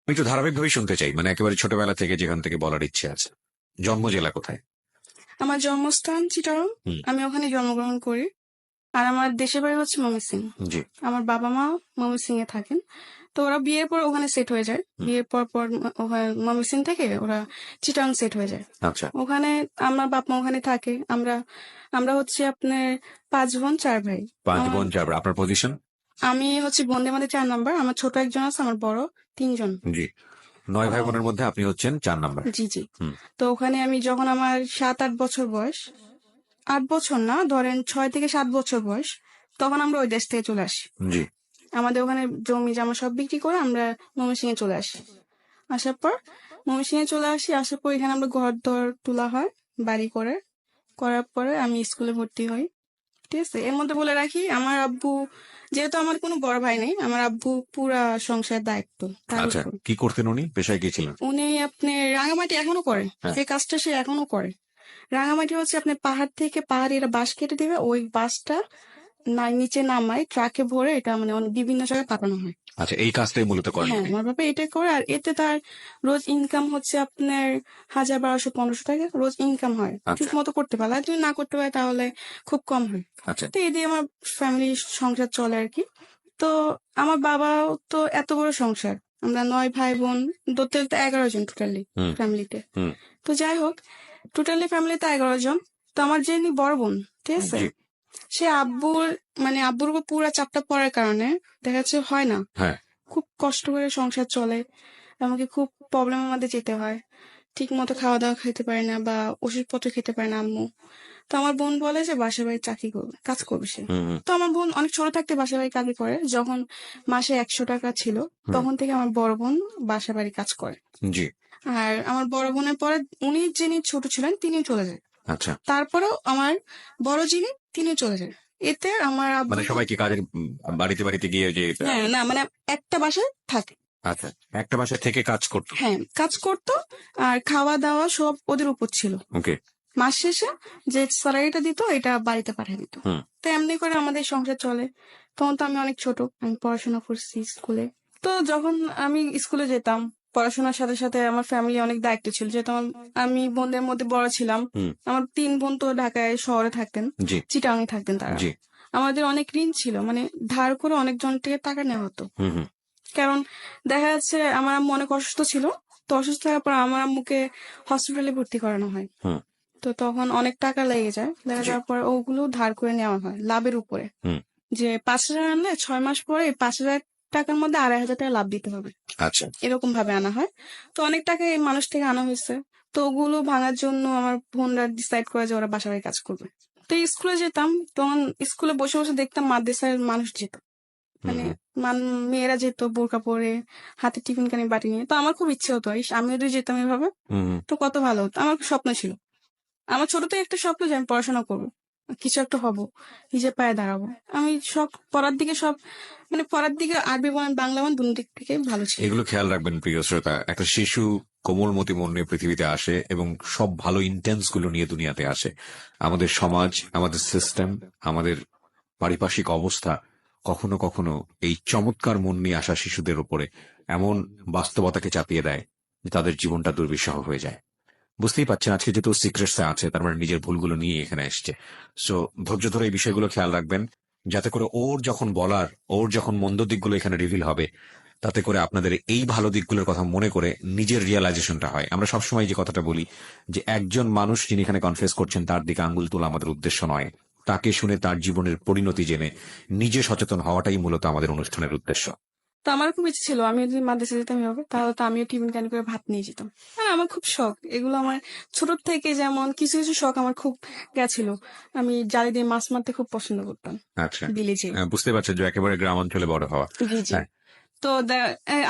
আমি একটু ধারাবাহিকভাবেই শুনতে চাই, মানে একেবারে ছোটবেলা থেকে যেখান থেকে বলার ইচ্ছে আছে। জন্ম জেলা কোথায়? আমার জন্মস্থান চিটাগং। হুম। আমি ওখানে জন্মগ্রহণ করি। আর আমার দেশের বাড়ি হচ্ছে ময়মনসিংহ। জি। আমার বাবা মা ময়মনসিংহে থাকেন। তো ওরা বিয়ের পর ওখানে সেট হয়ে যায়। হুম। বিয়ের পর পর ওখানে ময়মনসিংহ থেকে ওরা চিটাগং সেট হয়ে যায়। আচ্ছা। ওখানে আমার বাপ মা ওখানে থাকে। আমরা আমরা হচ্ছে আপনার 5 বোন 4 ভাই। 5 আমার বোন 4 ভাই। আপনার পজিশন? আমি হচ্ছে বোনদের মধ্যে 4 নাম্বার। আমার ছোট একজন আছে, আমার বড় 3 জন। জি। 9 ভাই বোনের মধ্যে আপনি হচ্ছেন 4 নাম্বার। জি জি। হুম। তো ওখানে আমি যখন আমার 7-8 বছর বয়স, 8 বছর না, ধরেন 6 থেকে 7 বছর বয়স, তখন আমরা ওই দেশ থেকে চলে আসি। জি। আমাদের ওখানে জমি জমা সব বিক্রি করে আমরা ময়মনসিংহে চলে আসি। আসার পর ময়মনসিংহে চলে আসি, আসার পর এখানে আমরা ঘর দর তোলা হয় বাড়ি করে। করার পরে আমি স্কুলে ভর্তি হই। ঠিক আছে, এর মধ্যে বলে রাখি আমার আব্বু, যেহেতু আমার কোনো বড় ভাই নেই, আমার আব্বু পুরা সংসারের দায়িত্ব তার আচ্ছা, উপর। কি করতেন উনি? পেশায় কি ছিলেন? উনি আপনি রাঙামাটি এখনো করে, হ্যাঁ। সেই কাজটা সে এখনো করে। রাঙামাটি হচ্ছে আপনি পাহাড় থেকে পাহাড়িরা বাঁশ কেটে দিবে, ওই বাঁশটা নিচে নামায় ট্রাকে ভরে এটা মানে অনেক বিভিন্ন জায়গায় পাঠানো হয়। আচ্ছা, এই কাজটাই মূলত করেন হ্যাঁ, আপনি? আমার বাবা এটাই করে। আর এতে তার রোজ ইনকাম হচ্ছে আপনার 1000, 1200, 1500 টাকা রোজ ইনকাম হয়। আচ্ছা। ঠিক মতো করতে পারলে, আর যদি না করতে পারে তাহলে খুব কম হয়। আচ্ছা। তো এই দিয়ে আমার ফ্যামিলি সংসার চলে আর কি। তো আমার বাবাও তো এত বড় সংসার, আমরা 9 ভাই বোন, ধরতে ধরতে 11 জন টোটালি হুম। ফ্যামিলিতে। হুম। তো যাই হোক, টোটালি ফ্যামিলিতে 11 জন। তো আমার যিনি বড় বোন, ঠিক আছে, জি। সে আব্বুর উপর পুরা চাপটা পড়ার কারণে দেখা যাচ্ছে হয় না, হ্যাঁ। খুব কষ্ট করে সংসার চলে। আমাকে খুব প্রবলেমের মধ্যে যেতে হয়। ঠিক মতো খাওয়া দাওয়া খেতে পারে না বা ওষুধপত্র খেতে পারে না আম্মু। তো আমার বোন বলে যে বাসা বাড়ি চাকরি করবে, কাজ করবে সে। হুম। হুম। তো আমার বোন অনেক ছোট থাকতে বাসা বাড়ি কাজ করে। যখন মাসে 100 টাকা ছিল, হুম। তখন থেকে আমার বড় বোন বাসা বাড়ি কাজ করে। জি। আর আমার বড় বোনের পরে উনি যিনি ছোট ছিলেন তিনিও চলে যায়। আচ্ছা, তারপরেও আমার বড় যিনি তিনিও চলে যায়। এতে আমার আব্বু মানে সবাই কি কাজের বাড়িতে বাড়িতে গিয়ে যে হ্যাঁ না মানে একটা বাসায় থাকে। আচ্ছা, একটা বাসায় থেকে কাজ করতো? হ্যাঁ, কাজ করতো। আর খাওয়া দাওয়া সব ওদের উপর ছিল। ওকে। মাস শেষে যে স্যালারিটা দিত এটা বাড়িতে পাঠিয়ে দিত। হুম। তো এমনি করে আমাদের সংসার চলে। তখন তো আমি অনেক ছোট, আমি পড়াশোনা করছি স্কুলে। তো যখন আমি স্কুলে যেতাম, পড়াশোনার সাথে সাথে আমার ফ্যামিলি অনেক দায়িত্ব ছিল, যেহেতু আমি বোনদের মধ্যে বড় ছিলাম। হুম। আমার 3 বোন তো ঢাকায় শহরে থাকতেন, জি। চিটাগাং থাকতেন তারা। জি। আমাদের অনেক ঋণ ছিল, মানে ধার করে অনেকজন থেকে টাকা নেওয়া হতো। হুম। হুম। কারণ দেখা যাচ্ছে আমার আম্মু অনেক অসুস্থ ছিল। তো অসুস্থ হওয়ার পর আমার আম্মুকে হসপিটালে ভর্তি করানো হয়। হুম। তো তখন অনেক টাকা লেগে যায়, লেগে জি। যাওয়ার পর ওগুলো ধার করে নেওয়া হয় লাভের উপরে। হুম। যে 5,000 আনলে 6 মাস পরে 5,000 টাকার মধ্যে 2,500 টাকা লাভ দিতে হবে, আচ্ছা। এরকম ভাবে আনা হয়। তো অনেক টাকা এই মানুষ থেকে আনা হয়েছে। তো ওগুলো ভাঙার জন্য আমার বোনরা ডিসাইড করে যে ওরা বাসা বাড়ি কাজ করবে। তো স্কুলে যেতাম, তখন স্কুলে বসে বসে দেখতাম মাদ্রাসার মানুষ যেত, হুম। মানে হুম। মেয়েরা যেত বোরকা পরে, হাতে টিফিন কানি বাটি নিয়ে। তো আমার খুব ইচ্ছে হতো, ইস আমিও যদি যেতাম এভাবে হুম। তো কত ভালো হতো। আমার স্বপ্ন ছিল, আমার ছোট থেকে একটা স্বপ্ন যে আমি পড়াশোনা করবো, কিছু একটা হব, নিজের পায়ে দাঁড়াবো। আমি সব পড়ার দিকে সব মানে পড়ার দিকে আরবি বলেন বাংলা বলেন দুই দিক থেকে ভালো ছিল। এগুলো খেয়াল রাখবেন প্রিয় শ্রোতা, একটা শিশু কোমলমতি মন নিয়ে পৃথিবীতে আসে এবং সব ভালো ইন্টেন্স গুলো নিয়ে দুনিয়াতে আসে। আমাদের সমাজ, আমাদের সিস্টেম, আমাদের পারিপার্শ্বিক অবস্থা কখনো কখনো এই চমৎকার মন নিয়ে আসা শিশুদের উপরে এমন বাস্তবতাকে চাপিয়ে দেয় যে তাদের জীবনটা দুর্বিষহ হয়ে যায়। বুঝতেই পারছেন আজকে যেহেতু সিক্রেটসে আছে, তার মানে নিজের ভুলগুলো নিয়ে এখানে এসছে। সো ধৈর্য ধরে এই বিষয়গুলো খেয়াল রাখবেন, যাতে করে ওর যখন মন্দ দিকগুলো এখানে রিভিল হবে, তাতে করে আপনাদের এই ভালো দিকগুলোর কথা মনে করে নিজের রিয়েলাইজেশনটা হয়। আমরা সবসময় যে কথাটা বলি যে একজন মানুষ যিনি এখানে কনফেস করছেন তার দিকে আঙ্গুল তোলা আমাদের উদ্দেশ্য নয়, তাকে শুনে তার জীবনের পরিণতি জেনে নিজে সচেতন হওয়াটাই মূলত আমাদের অনুষ্ঠানের উদ্দেশ্য। তো আমার খুব ইচ্ছে ছিল আমি যদি মাদ্রাসা যেতাম এভাবে, তাহলে তো আমিও টিফিন কানি করে ভাত নিয়ে যেতাম। আর আমার খুব শখ এগুলো, আমার ছোট থেকে যেমন কিছু কিছু শখ আমার খুব গেছিল। আমি জালে দিয়ে মাছ মারতে খুব পছন্দ করতাম আচ্ছা, বিলে যেয়ে। বুঝতে পারছেন যে একেবারে গ্রাম অঞ্চলে বড় হওয়া। জি জি। হ্যাঁ। তো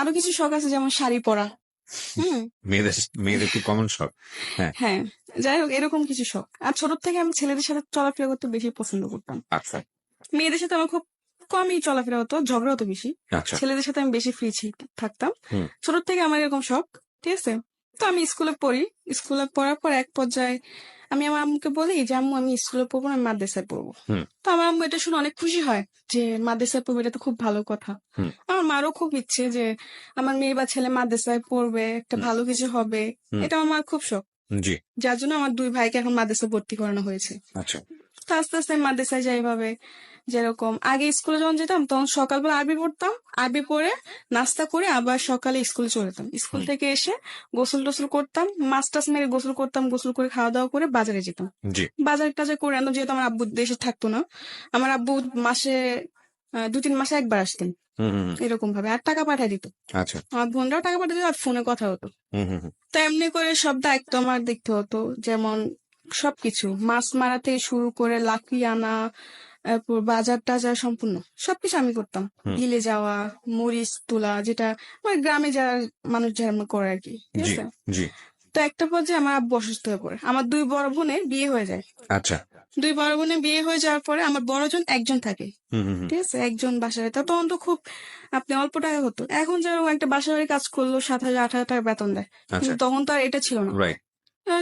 আরো কিছু শখ আছে, যেমন শাড়ি পরা। হুম। মেয়েদের মেয়েদের খুব কমন শখ। হ্যাঁ। হ্যাঁ, যাই হোক এরকম কিছু শখ। আর ছোট থেকে আমি ছেলেদের সাথে চলাফেরা করতে বেশি পছন্দ করতাম। আচ্ছা। মেয়েদের সাথে আমার খুব কমই চলাফেরা হতো, ঝগড়া হতো বেশি। আচ্ছা। ছেলেদের সাথে আমি বেশি ফ্রি থাকতাম। হুম। ছোট থেকে আমার এরকম শখ, ঠিক আছে। তো আমি স্কুলে পড়ি, স্কুলে পড়ার পর এক পর্যায়ে আমি আমার আম্মুকে বলি যে আম্মু আমি স্কুলে পড়বো না, আমি মাদ্রাসায় পড়বো। হুম। তো আমার আম্মু এটা শুনে অনেক খুশি হয় যে মাদ্রাসায় পড়বে, এটা তো খুব ভালো কথা। হুম। আমার মারও খুব ইচ্ছে যে আমার মেয়ে বা ছেলে মাদ্রাসায় পড়বে, একটা ভালো কিছু হবে। হুম। এটা আমার মার খুব শখ, জি। যার জন্য আমার 2 ভাইকে এখন মাদ্রাসায় ভর্তি করানো হয়েছে। আচ্ছা। তো আস্তে আস্তে আমি মাদ্রাসায় যাই ভাবে, যেরকম আগে স্কুলে যখন যেতাম তখন সকালবেলা আরবি পড়তাম, আরবি পড়ে নাস্তা করে আবার সকালে স্কুলে চলে যেতাম। স্কুল থেকে এসে গোসল টোসল করতাম, মাছ টাছ মেরে গোসল করতাম, গোসল করে খাওয়া দাওয়া করে বাজারে যেতাম। জি। বাজার টাজার করে আনতাম, যেহেতু আমার আব্বু দেশে থাকতো না। আমার আব্বু মাসে 2-3 মাসে একবার আসতেন, হুম হুম হুম। এরকম ভাবে, আর টাকা পাঠায় দিত। আচ্ছা। আমার বোনরাও টাকা পাঠাতে দিত, আর ফোনে কথা হতো। হুম হুম হুম। তো এমনি করে সব দায়িত্ব আমার দেখতে হতো, যেমন সবকিছু মাছ মারা থেকে শুরু করে লাকড়ি আনা, তারপর বাজার টাজার সম্পূর্ণ সবকিছু আমি করতাম। হুম। বিলে যাওয়া, মরিচ তোলা, যেটা মানে গ্রামে যারা মানুষ যেমন করে আর কি, ঠিক জি আছে। জি। তো একটা পর্যায়ে আমার আব্বু অসুস্থ হয়ে পড়ে, আমার 2 বড় বোনের বিয়ে হয়ে যায়। আচ্ছা। 2 বড় বোনের বিয়ে হয়ে যাওয়ার পরে আমার বড়জন একজন থাকে, হুম হুম হুম। ঠিক আছে, একজন বাসায়। তা তখন তো খুব আপনি অল্প টাকা হতো, এখন যেরকম একটা বাসা বাড়ি কাজ করলো 7,000-8,000 টাকা বেতন দেয়, আচ্ছা। কিন্তু তখন তো আর এটা ছিল না। রাইট।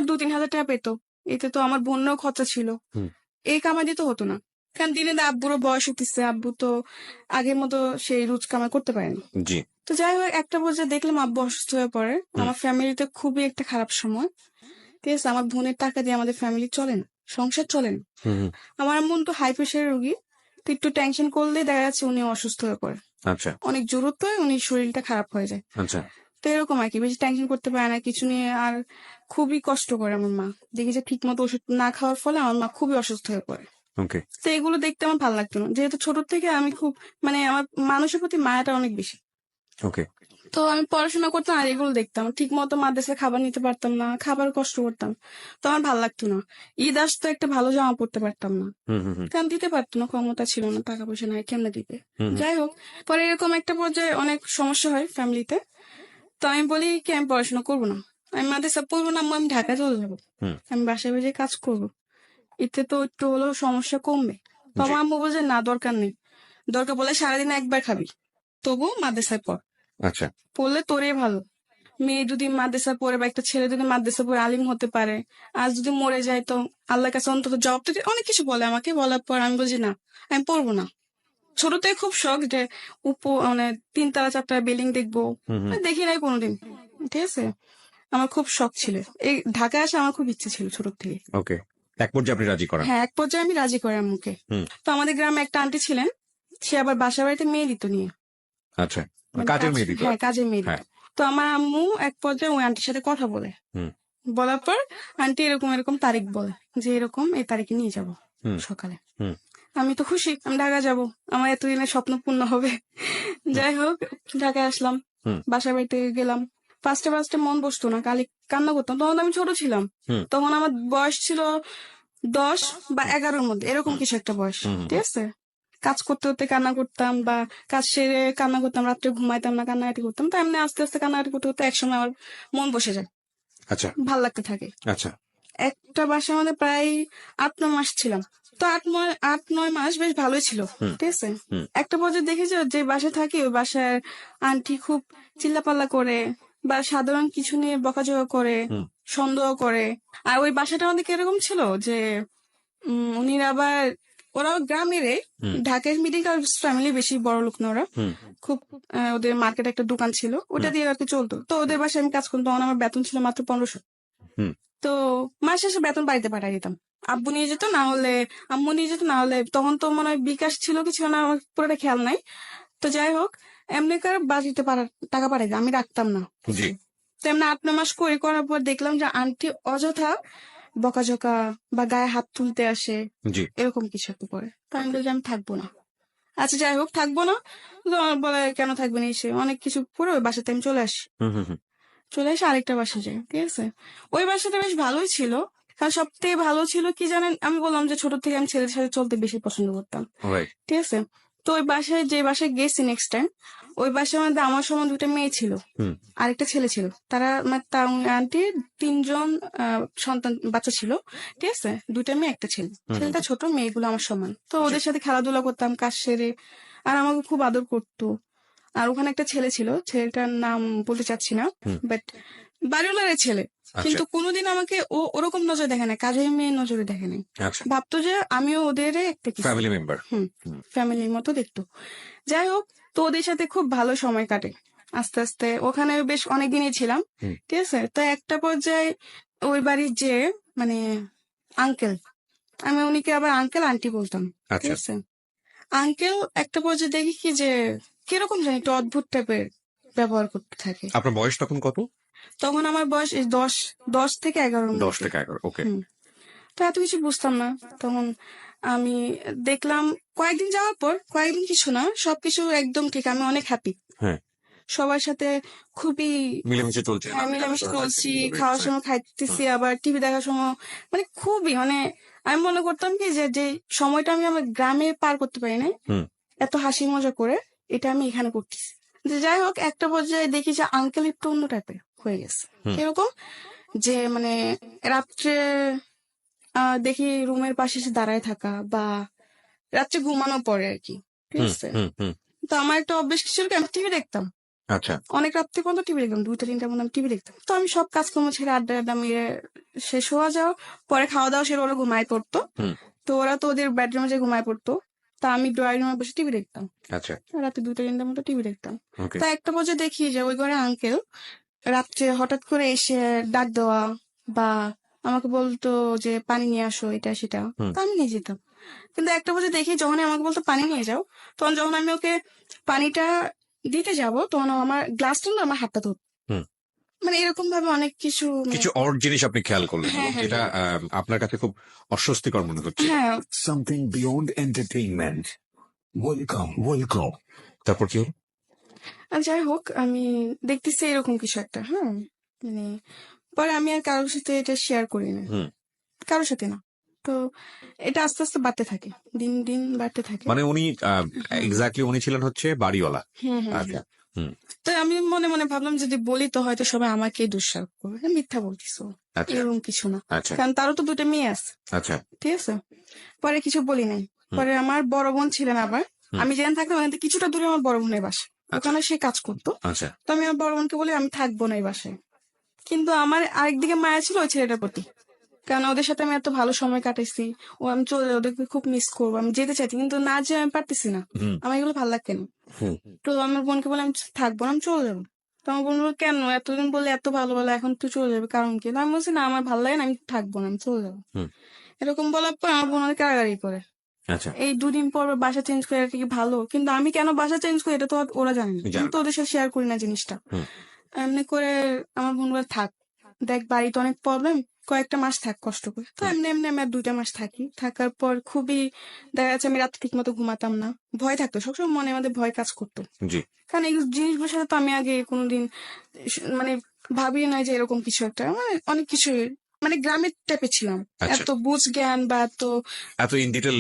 2-3 হাজার টাকা পেতো, এতে তো আমার বোনেরও খরচা ছিল, হুম। এই কামাই দিতে হতো না। কারণ দিনে দিনে আব্বুরও বয়স হতেছে, আব্বু তো আগের মতো সেই রোজ কামাই করতে পারেনি। জি। তো যাই হোক, একটা পর্যায়ে দেখলাম আব্বু অসুস্থ হয়ে পড়ে। আমার ফ্যামিলিতে খুবই একটা খারাপ সময়, ঠিক আছে। আমার বোনের টাকা দিয়ে আমাদের ফ্যামিলি চলে না, সংসার চলে না। হুম হুম। আমার আম্মু তো হাই প্রেশারের রোগী, তো একটু টেনশন করলেই দেখা যাচ্ছে উনি অসুস্থ হয়ে পড়ে, আচ্ছা অনেক জরুরত হয়, উনি শরীরটা খারাপ হয়ে যায়। আচ্ছা। তো এরকম আর কি, বেশি টেনশন করতে পারে না কিছু নিয়ে, আর খুবই কষ্ট করে আমার মা। দেখি যে ঠিক মতো ওষুধ না খাওয়ার ফলে আমার মা খুবই অসুস্থ হয়ে পড়ে। ওকে। তো এগুলো দেখতে আমার ভালো লাগতো না, যেহেতু ছোট থেকে আমি খুব মানে আমার মানুষের প্রতি মায়াটা অনেক বেশি। ওকে। তো আমি পড়াশোনা করতাম আর এগুলো দেখতাম, ঠিক মতো মাদ্রাসায় খাবার নিতে পারতাম না, খাবার কষ্ট করতাম, তো আমার ভালো লাগতো না। ঈদ আসতো, একটা ভালো জামা পড়তে পারতাম না, হুম হুম হুম। কারণ দিতে পারতো না, ক্ষমতা ছিল না, টাকা পয়সা নাই, কেমনে দিতে। হুম হুম। যাই হোক, পরে এরকম একটা পর্যায়ে অনেক সমস্যা হয় ফ্যামিলিতে। তো আমি বলি কি আমি পড়াশোনা করবো না, আমি মাদ্রাসা পড়বো না, আম্মু, আমি ঢাকায় চলে যাবো, হুম। আমি বাসায় বাসায় কাজ করবো, এতে তো একটু হলেও সমস্যা কমবে। তো জি। আমার আম্মু বলছে না, দরকার নেই, দরকার বলে সারাদিনে একবার খাবি, তবু মাদ্রাসায় পড়, আচ্ছা। পড়লে তোরে ভালো। মেয়ে যদি মাদ্রাসা পড়ে বা একটা ছেলে যদি মাদ্রাসা পড়ে আলিম হতে পারে, আর যদি মরে যায় তো আল্লাহর কাছে অন্তত জবাব দিতে, অনেক কিছু বলে আমাকে। বলার পর আমি বলছি না, আমি পড়বো না। ছোট থেকে খুব শখ যে মানে 3 তলা 4 তলা বিল্ডিং দেখবো, হুম হুম। দেখি নাই কোনোদিন, ঠিক আছে। আমার খুব শখ ছিল, এই ঢাকায় আসা আমার খুব ইচ্ছে ছিল ছোট থেকে। ওকে। এক পর্যায়ে আপনি রাজি করান। হ্যাঁ, এক পর্যায়ে আমি রাজি করি আম্মুকে। হুম। তো আমাদের গ্রামে একটা আন্টি ছিলেন, সে আবার বাসা বাড়িতে মেয়ে দিত নিয়ে, আচ্ছা। মানে কাজের মেয়ে দিত। হ্যাঁ, কাজের মেয়ে দিত। হ্যাঁ। তো আমার আম্মু এক পর্যায়ে ওই আন্টির সাথে কথা বলে, হুম বলার পর আন্টি এরকম এরকম তারিখ বলে যে এরকম এই তারিখে নিয়ে যাব হুম সকালে। হুম। আমি তো খুশি, আমি ঢাকা যাব, আমার এতদিনের স্বপ্ন পূর্ণ হবে। যাই হোক, ঢাকায় আসলাম, হুম। বাসা বাড়িতে গেলাম। ফার্স্টে ফার্স্টে মন বসতো না, কান্না করতাম, তখন আমি ছোট ছিলাম। হুম। তখন আমার বয়স ছিল 10 বা 11-র মধ্যে, এরকম কিছু একটা বয়স, হুম হুম। ঠিক আছে। কাজ করতে করতে কান্না করতাম, বা কাজ সেরে কান্না করতাম, রাত্রে ঘুমাইতাম না, কান্নাকাটি করতাম। তো এমনি আস্তে আস্তে কান্নাকাটি করতে করতে একসময় আমার মন বসে যায়, আচ্ছা ভাল লাগতে থাকে। আচ্ছা। একটা বাসার মধ্যে প্রায় 8-9 মাস ছিলাম। তো 8-9 মাস বেশ ভালোই ছিল, হুম ঠিক আছে। হুম। একটা পর্যায়ে দেখি যে বাসায় থাকি, ওই বাসার আন্টি খুব চিল্লাপাল্লা করে, বা সাধারণ কিছু নিয়ে বকাঝকা করে, হুম। সন্দেহ করে। আর ওই বাসাটা আমাদের কিরকম ছিল যে উনিরা আবার, ওরা গ্রামেরই, হুম ঢাকার মিডিল ক্লাস ফ্যামিলি, বেশি বড় লোক না ওরা। হুম খুব ওদের মার্কেটে একটা দোকান ছিল, ওটা দিয়ে আর কি চলতো। তো ওদের বাসায় আমি কাজ করতাম, তখন আমার বেতন ছিল মাত্র 1500। হুম। তো মাস শেষে বেতন বাড়িতে পাঠিয়ে দিতাম, আব্বু নিয়ে যেত, না হলে আম্মু নিয়ে যেত, না হলে তখন তো মনে হয় বিকাশ ছিল কি ছিল না, আমার পুরোটা খেয়াল নাই। তো যাই হোক, এমনি করে বাড়িতে টাকা পাঠাই দিতাম, আমি রাখতাম না জি। কিছু। তো এমনি 8-9 মাস করার পর দেখলাম যে আন্টি অযথা বকাঝকা বা গায়ে হাত তুলতে আসে, জি। এরকম কিছু একটা করে। তো আমি বলছি আমি থাকবো না। আচ্ছা যাই হোক, থাকবো না। তো আমার বলে কেন থাকবেন, এসে অনেক কিছু করে ওই বাসাতে আমি চলে আসি। হুম হুম হুম। চলে এসে আরেকটা বাসা যাই, ঠিক আছে। ওই বাসাটা বেশ ভালোই ছিল, কারণ সব থেকে ভালো ছিল কি জানেন, আমি বললাম যে ছোট থেকে আমি ছেলেদের সাথে চলতে বেশি পছন্দ করতাম, রাইট। ঠিক আছে। তো ওই বাসায়, যে বাসায় গেছি নেক্সট টাইম, ওই বাসার মধ্যে আমার সমান 2টা মেয়ে ছিল, হুম আরেকটা ছেলে ছিল। তারা মানে তার আন্টির 3জন সন্তান বাচ্চা ছিল, ঠিক আছে। 2টা মেয়ে, একটা ছেলে, হুম ছেলেটা ছোট, মেয়েগুলো আমার সমান। তো জি। ওদের সাথে খেলাধুলা করতাম কাজ সেরে, আর আমাকে খুব আদর করতো। আর ওখানে একটা ছেলে ছিল, ছেলেটার নাম বলতে চাচ্ছি না, হুম বাট বাড়িওয়ালার ছেলে, আচ্ছা কিন্তু কোনোদিন আমাকে ও ওরকম নজরে দেখে না, কাজের মেয়ের নজরে দেখে নাই। আচ্ছা ভাবতো যে আমিও ওদের একটা কিছু, ফ্যামিলি মেম্বার। ফ্যামিলির মতো দেখতো। যাই হোক, তো ওদের সাথে খুব ভালো সময় কাটে। আস্তে আস্তে ওখানে বেশ অনেকদিনই ছিলাম, হুম। ঠিক আছে। তো একটা পর্যায়ে ওই বাড়ির যে মানে আঙ্কেল, আমি উনিকে আবার আঙ্কেল আন্টি বলতাম, ঠিক আচ্ছা আছে। আঙ্কেল একটা পর্যায়ে দেখি কি যে কিরকম জানি একটু অদ্ভুত টাইপের ব্যবহার করতে থাকে। আপনার বয়স তখন কত? তখন আমার বয়স এই 10 থেকে 11 10 থেকে 11, ওকে। হুম। তো এত কিছু বুঝতাম না তখন। আমি দেখলাম কয়েকদিন যাওয়ার পর, কয়েকদিন কিছু না, সবকিছু একদম ঠিক, আমি অনেক হ্যাপি। হ্যাঁ, সবার সাথে খুবই মিলেমিশে চলছে। মিলেমিশে চলছি, খাওয়ার সময় খাইতেছি, আবার টিভি দেখার সময় মানে খুবই মানে আমি মনে করতাম কি যে যে সময়টা আমি আমার গ্রামে পার করতে পারি না হুম। এত হাসি মজা করে, এটা আমি এখানে করতেছি। যে যাই হোক, একটা পর্যায়ে দেখি যে আঙ্কেল একটু অন্য টাইপের হয়ে গেছে। কিরকম যে মানে রাত্রে দেখি রুমের পাশে এসে দাঁড়ায় থাকা, বা রাত্রে ঘুমানো পরে আর কি, ঠিক হুম আছে। হুম হুম তো আমার একটা অভ্যেস ছিল কি, আমি টিভি দেখতাম আচ্ছা অনেক রাত্রে পর্যন্ত, টিভি দেখতাম 2টা 3টা পর্যন্ত আমি টিভি দেখতাম। তো আমি সব কাজকর্ম ছেড়ে আড্ডা আড্ডা মেরে শেষ হওয়া যাওয়া পরে খাওয়া দাওয়া সেরে ওরা ঘুমায় পড়তো। হুম তো ওরা তো ওদের বেডরুমে যে ঘুমায় পড়তো, তা আমি ড্রয়িং রুমে বসে টিভি দেখতাম। আচ্ছা রাতে 2টা 3টার মতো টিভি দেখতাম। ওকে তা একটা পর্যায়ে দেখি যে ওই ঘরে আঙ্কেল রাত্রে হঠাৎ করে এসে ডাক দেওয়া, বা আমাকে বলতো যে পানি নিয়ে আসো, এটা সেটা। হুম তো আমি নিয়ে যেতাম। কিন্তু একটা বছর দেখি যখন আমাকে বলতো পানি নিয়ে যাও, তখন যখন আমি ওকে পানিটা দিতে যাব, তখন ও আমার গ্লাসটা না আমার হাতটা ধরতো। হুম মানে এরকম ভাবে অনেক কিছু মানে কিছু অড জিনিস আপনি খেয়াল করলেন হ্যাঁ, হ্যাঁ, যেটা আপনার কাছে খুব অস্বস্তিকর মনে হচ্ছে। হ্যাঁ। Something beyond entertainment. Welcome. তারপর কি হলো? আর যাই হোক, আমি দেখতেছি এরকম কিছু একটা, হ্যাঁ, মানে পরে আমি আর কারোর সাথে এটা শেয়ার করি না, হুম কারোর সাথে না। তো এটা আস্তে আস্তে বাড়তে থাকে, দিন দিন বাড়তে থাকে। মানে উনি এক্স্যাক্টলি উনি ছিলেন হচ্ছে বাড়িওয়ালা। হুম হুম আচ্ছা হুম তো আমি মনে মনে ভাবলাম যদি বলি তো হয়তো সবাই আমাকেই দোষারোপ করবে, হ্যাঁ, মিথ্যা বলতিস, আচ্ছা এরকম কিছু না। আচ্ছা কারণ তারও তো 2টা মেয়ে আছে, আচ্ছা ঠিক আছে। পরে কিছু বলি নাই। পরে আমার বড় বোন ছিলেন আবার, আমি যেখানে থাকতাম ওখান থেকে কিছুটা দূরে আমার বড় বোনের বাসা, ওখানে সে কাজ করতো। আচ্ছা তো আমি আমার বড় বোনকে বলি আমি থাকবো না এই বাসায়। কিন্তু আমার আরেকদিকে মায়া ছিল ওই ছেলেটার প্রতি, কারণ ওদের সাথে আমি এত ভালো সময় কাটাইছি। ও আমি চলে ওদেরকে খুব মিস করবো, আমি যেতে চাইছি কিন্তু না যে আমি পারতেছি না, হুম আমার এগুলো ভালো লাগছে না। হুম তো আমার বোনকে বলে আমি থাকবো না, আমি চলে যাবো। তো আমার বোন বললো কেন, এতদিন বললে এত ভালো ভালো, এখন তুই চলে যাবে, কারণ কি? তো আমি বলছি না আমার ভালো লাগে না, আমি থাকবো না, আমি চলে যাবো। হুম এরকম বলার পর আমার বোন অনেক কাড়াকাড়ি করে। আচ্ছা এই 2 দিন পর বাসা চেঞ্জ করে, এটা কি ভালো? কিন্তু আমি কেন বাসা চেঞ্জ করি এটা তো আর ওরা জানে না, জানো আমি তো ওদের সাথে শেয়ার করি না জিনিসটা। হুম এমনি করে আমার বোন বলে থাক, দেখ বাড়িতে অনেক প্রবলেম, কয়েকটা মাস থাক কষ্ট করে। তো এমনি এমনি আমি আর 2টা মাস থাকি। থাকার পর খুবই দেখা যাচ্ছে আমি রাতে ঠিক মতো ঘুমাতাম না, ভয় থাকতো সবসময়, মনে মধ্যে ভয় কাজ করতো। জি কারণ এই জিনিসগুলোর সাথে তো আমি আগে কোনোদিন মানে ভাবি নাই যে এরকম কিছু একটা, মানে অনেক কিছু মানে গ্রামের টাইপের ছিলাম, আচ্ছা এত বুঝ জ্ঞান বা এত এত ইন ডিটেল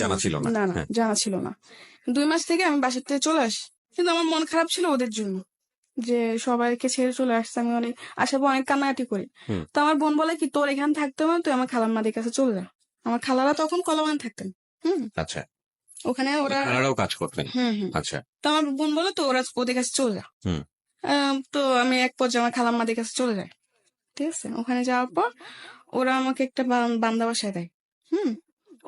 জানা ছিল না। না না হ্যাঁ জানা ছিল না। 2 মাস থেকে আমি বাসার থেকে চলে আসি, কিন্তু আমার মন খারাপ ছিল ওদের জন্য, যে সবাইকে ছেড়ে চলে আসছে। আমি অনেক আসার পর অনেক কান্নাকাটি করি। হুম তো আমার বোন বলে কি তোর এখানে থাকতে হবে না, তুই আমার খালাম্মাদের কাছে চলে যা। আমার খালারা তখন কলাবাগান থাকতেন, হুম, আচ্ছা ওখানে ওরা খালারাও কাজ করতেন। হুম। আচ্ছা তো আমার বোন বলে তো ওরা ওদের কাছে চলে যা। হুম তো আমি এক পর্যায়ে আমার খালাম্মাদের কাছে চলে যাই, ঠিক আছে। ওখানে যাওয়ার পর ওরা আমাকে একটা বান্দা বাসায় দেয়, হুম।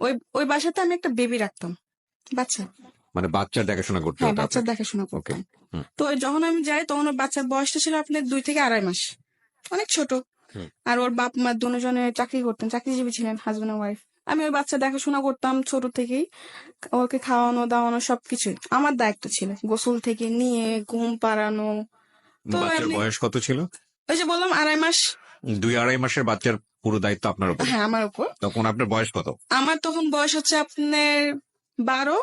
ওই ওই বাসাতে আমি একটা বেবি রাখতাম, বাচ্চা, মানে বাচ্চার দেখাশোনা করতে হ্যাঁ হতো বাচ্চার আপনাকে। দেখাশোনা ওকে করতাম। হুম তো যখন আমি যাই তখন ওর বাচ্চার বয়সটা ছিল আপনার 2 থেকে 2.5 মাস, অনেক ছোট। হুম আর ওর বাপ মা দুজনে চাকরি করতেন, চাকরিজীবী ছিলেন, হাজবেন্ড আর ওয়াইফ। আমি ওই বাচ্চা দেখাশোনা করতাম ছোট থেকেই, ওকে খাওয়ানো দাওয়ানো সবকিছুই আমার দায়িত্ব ছিল, গোসল থেকে নিয়ে ঘুম পাড়ানো। তো বাচ্চার এমনি বয়স কত ছিল? ওই যে বললাম 2.5 মাস। 2-2.5 মাসের বাচ্চার পুরো দায়িত্ব আপনার উপর। হ্যাঁ আমার উপর। তখন আপনার বয়স কত? আমার তখন বয়স হচ্ছে আপনার 12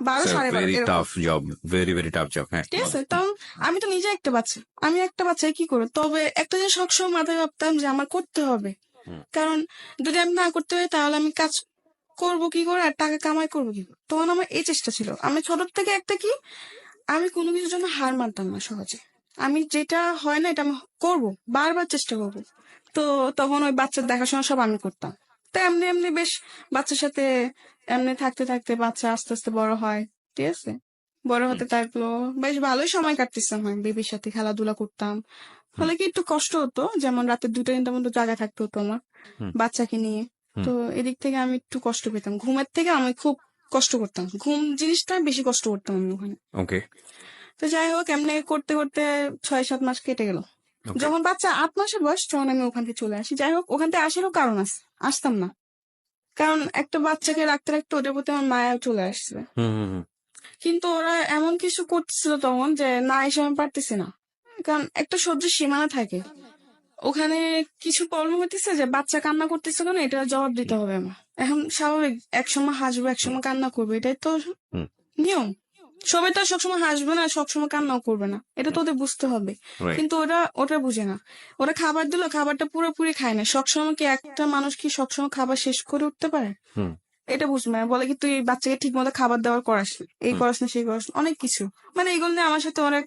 12 12.5 ভেরি এরকম, tough job, very tough job. হ্যাঁ ঠিক আছে। তখন আমি তো নিজে একটা বাচ্চা, আমি একটা বাচ্চায় কি করবো, তবে একটা যে সবসময় মাথায় ভাবতাম যে আমার করতে হবে, হুম কারণ যদি আমি না করতে পারি তাহলে আমি কাজ করবো কি করে আর টাকা কামাই করবো কি করে। তখন আমার এই চেষ্টা ছিল, আমি ছোট থেকে একটা কি, আমি কোনো কিছুর জন্য হার মানতাম না সহজে। আমি যেটা হয় না এটা আমি করবো, বারবার চেষ্টা করবো। তো তখন ওই বাচ্চার দেখাশোনা সব আমি করতাম। তো এমনি এমনি বেশ বাচ্চার সাথে এমনি থাকতে থাকতে বাচ্চা আস্তে আস্তে বড় হয়, ঠিক আছে। বড় হতে থাকলো, বেশ ভালোই সময় কাটতেছে, হয় বেবির সাথে খেলাধুলা করতাম। ফলে কি একটু কষ্ট হতো, যেমন রাতে 2টা-3টা পর্যন্ত জায়গা থাকতে হতো আমার হুম। বাচ্চাকে নিয়ে। হুম। তো এদিক থেকে আমি একটু কষ্ট পেতাম, ঘুমের থেকে আমি খুব কষ্ট করতাম, ঘুম জিনিসটা বেশি কষ্ট করতাম আমি ওখানে। ওকে। তো যাই হোক, এমনি করতে করতে 6-7 মাস কেটে গেল। ওকে। যখন বাচ্চা 8 মাসের বয়স তখন আমি ওখান থেকে চলে আসি। যাই হোক, ওখান থেকে আসারও কারণ আছে, আসতাম না, কারণ একটা বাচ্চাকে রাখতে রাখতে ওদের প্রতি আমার মায়া চলে আসছে। হুম হুম হুম। কিন্তু ওরা এমন কিছু করতেছিল তখন যে না এসে আমি পারতেছি না, কারণ একটা সহ্যের সীমানা থাকে। ওখানে কিছু প্রবলেম হইতেছে যে বাচ্চা কান্না করতেছে কেন, এটা জবাব দিতে হবে আমার। এখন স্বাভাবিক, একসময় হাসবো একসময় কান্না করবে, এটাই তো হুম। নিয়ম। সবাই তো আর সবসময় হাসবে না, সবসময় কান্নাও করবে না, এটা তো ওদের বুঝতে হবে। রাইট। কিন্তু ওরা ওটা বুঝে না। ওরা খাবার দিল, খাবারটা পুরোপুরি খায় না। সবসময় কি একটা মানুষ কি সবসময় খাবার শেষ করে উঠতে পারে? হুম। এটা বুঝবে না, বলে কি তুই বাচ্চাকে ঠিক মতো খাবার দাবার করাস না, এই হুম। করাস না সেই করাস না, অনেক কিছু। মানে এগুলো নিয়ে আমার সাথে অনেক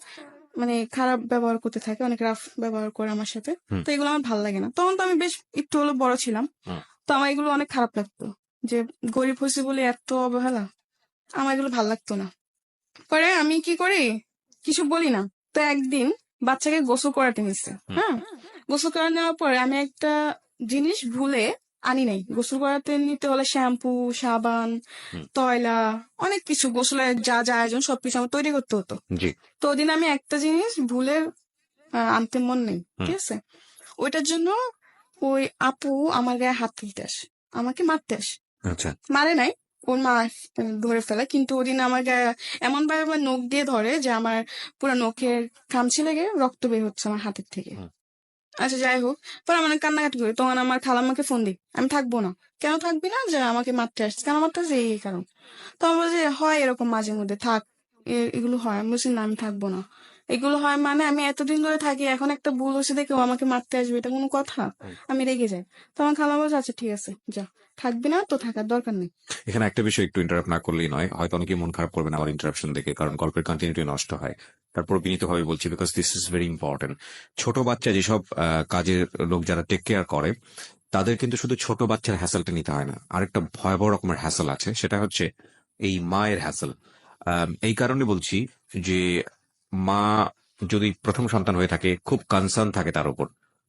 খারাপ ব্যবহার করতে থাকে, অনেক রাফ ব্যবহার করে আমার সাথে। হুম। তো এগুলো আমার ভালো লাগে না। তখন তো আমি বেশ একটু হলো বড় ছিলাম, হুম। তো আমার এগুলো অনেক খারাপ লাগতো যে গরিব হয়েছে বলে এত অবহেলা, আমার এগুলো ভালো লাগতো না। পরে আমি কি করি, কিছু বলি না। তো একদিন বাচ্চাকে গোসল করাতে নিচ্ছে, হুম। হ্যাঁ, গোসল করা নেওয়ার পরে আমি একটা জিনিস ভুলে আনি নাই। গোসল করাতে নিতে হলে শ্যাম্পু, সাবান, হুম। তয়লা, অনেক কিছু, গোসলের যা যা আয়োজন সবকিছু আমার তৈরি করতে হতো। জি। তো ওদিন আমি একটা জিনিস ভুলে আনতে মন নেই, হুম। ঠিক আছে। ওইটার জন্য ওই আপু আমার গায়ে হাত তুলতে আসে, আমাকে মারতে আসে। আচ্ছা। মারে নাই, ওর মা ধরে ফেলে, কিন্তু ওদিন আমার গায়ে এমন ভাবে আমার নখ দিয়ে ধরে যে আমার পুরো নখের খামচি লেগে রক্ত বের হচ্ছে আমার হাতের থেকে। হুম। আচ্ছা যাই হোক, পরে আমার কান্নাকাটি করি, তখন আমার খালাম্মাকে ফোন দিই, আমি থাকবো না। কেন থাকবি না? যে আমাকে মারতে আসছে, কেন মারতে আসছে, এই কারণ। তখন বলছে হয় এরকম মাঝে মধ্যে, থাক, এগুলো হয়। আমি বলছি না আমি থাকবো না, এগুলো হয় মানে আমি এতদিন ধরে থাকি, এখন একটা ভুল হচ্ছে দেখে ও আমাকে মারতে আসবে, এটা কোনো কথা? হুম। আমি রেগে যাই। তখন খালা বলছে আচ্ছা ঠিক আছে যা, থাকবি না তো থাকার দরকার নেই। এখানে একটা বিষয় একটু ইন্টারাপ্ট না করলেই নয়, হয়তো অনেকে মন খারাপ করবেন আমার ইন্টারাপশন দেখে, কারণ গল্পের কন্টিনিউটি নষ্ট হয়। তারপর বিনীতভাবে বলছি, because this is very important. ছোট বাচ্চা যেসব কাজের লোক যারা টেক কেয়ার করে, তাদের কিন্তু শুধু ছোট বাচ্চার হ্যাসেলটা নিতে হয় না, আরেকটা ভয়াবহ রকমের হ্যাসেল আছে, সেটা হচ্ছে এই মায়ের হ্যাসেল। এই কারণে বলছি যে মা যদি প্রথম সন্তান হয়ে থাকে, খুব কনসার্ন থাকে তার উপর,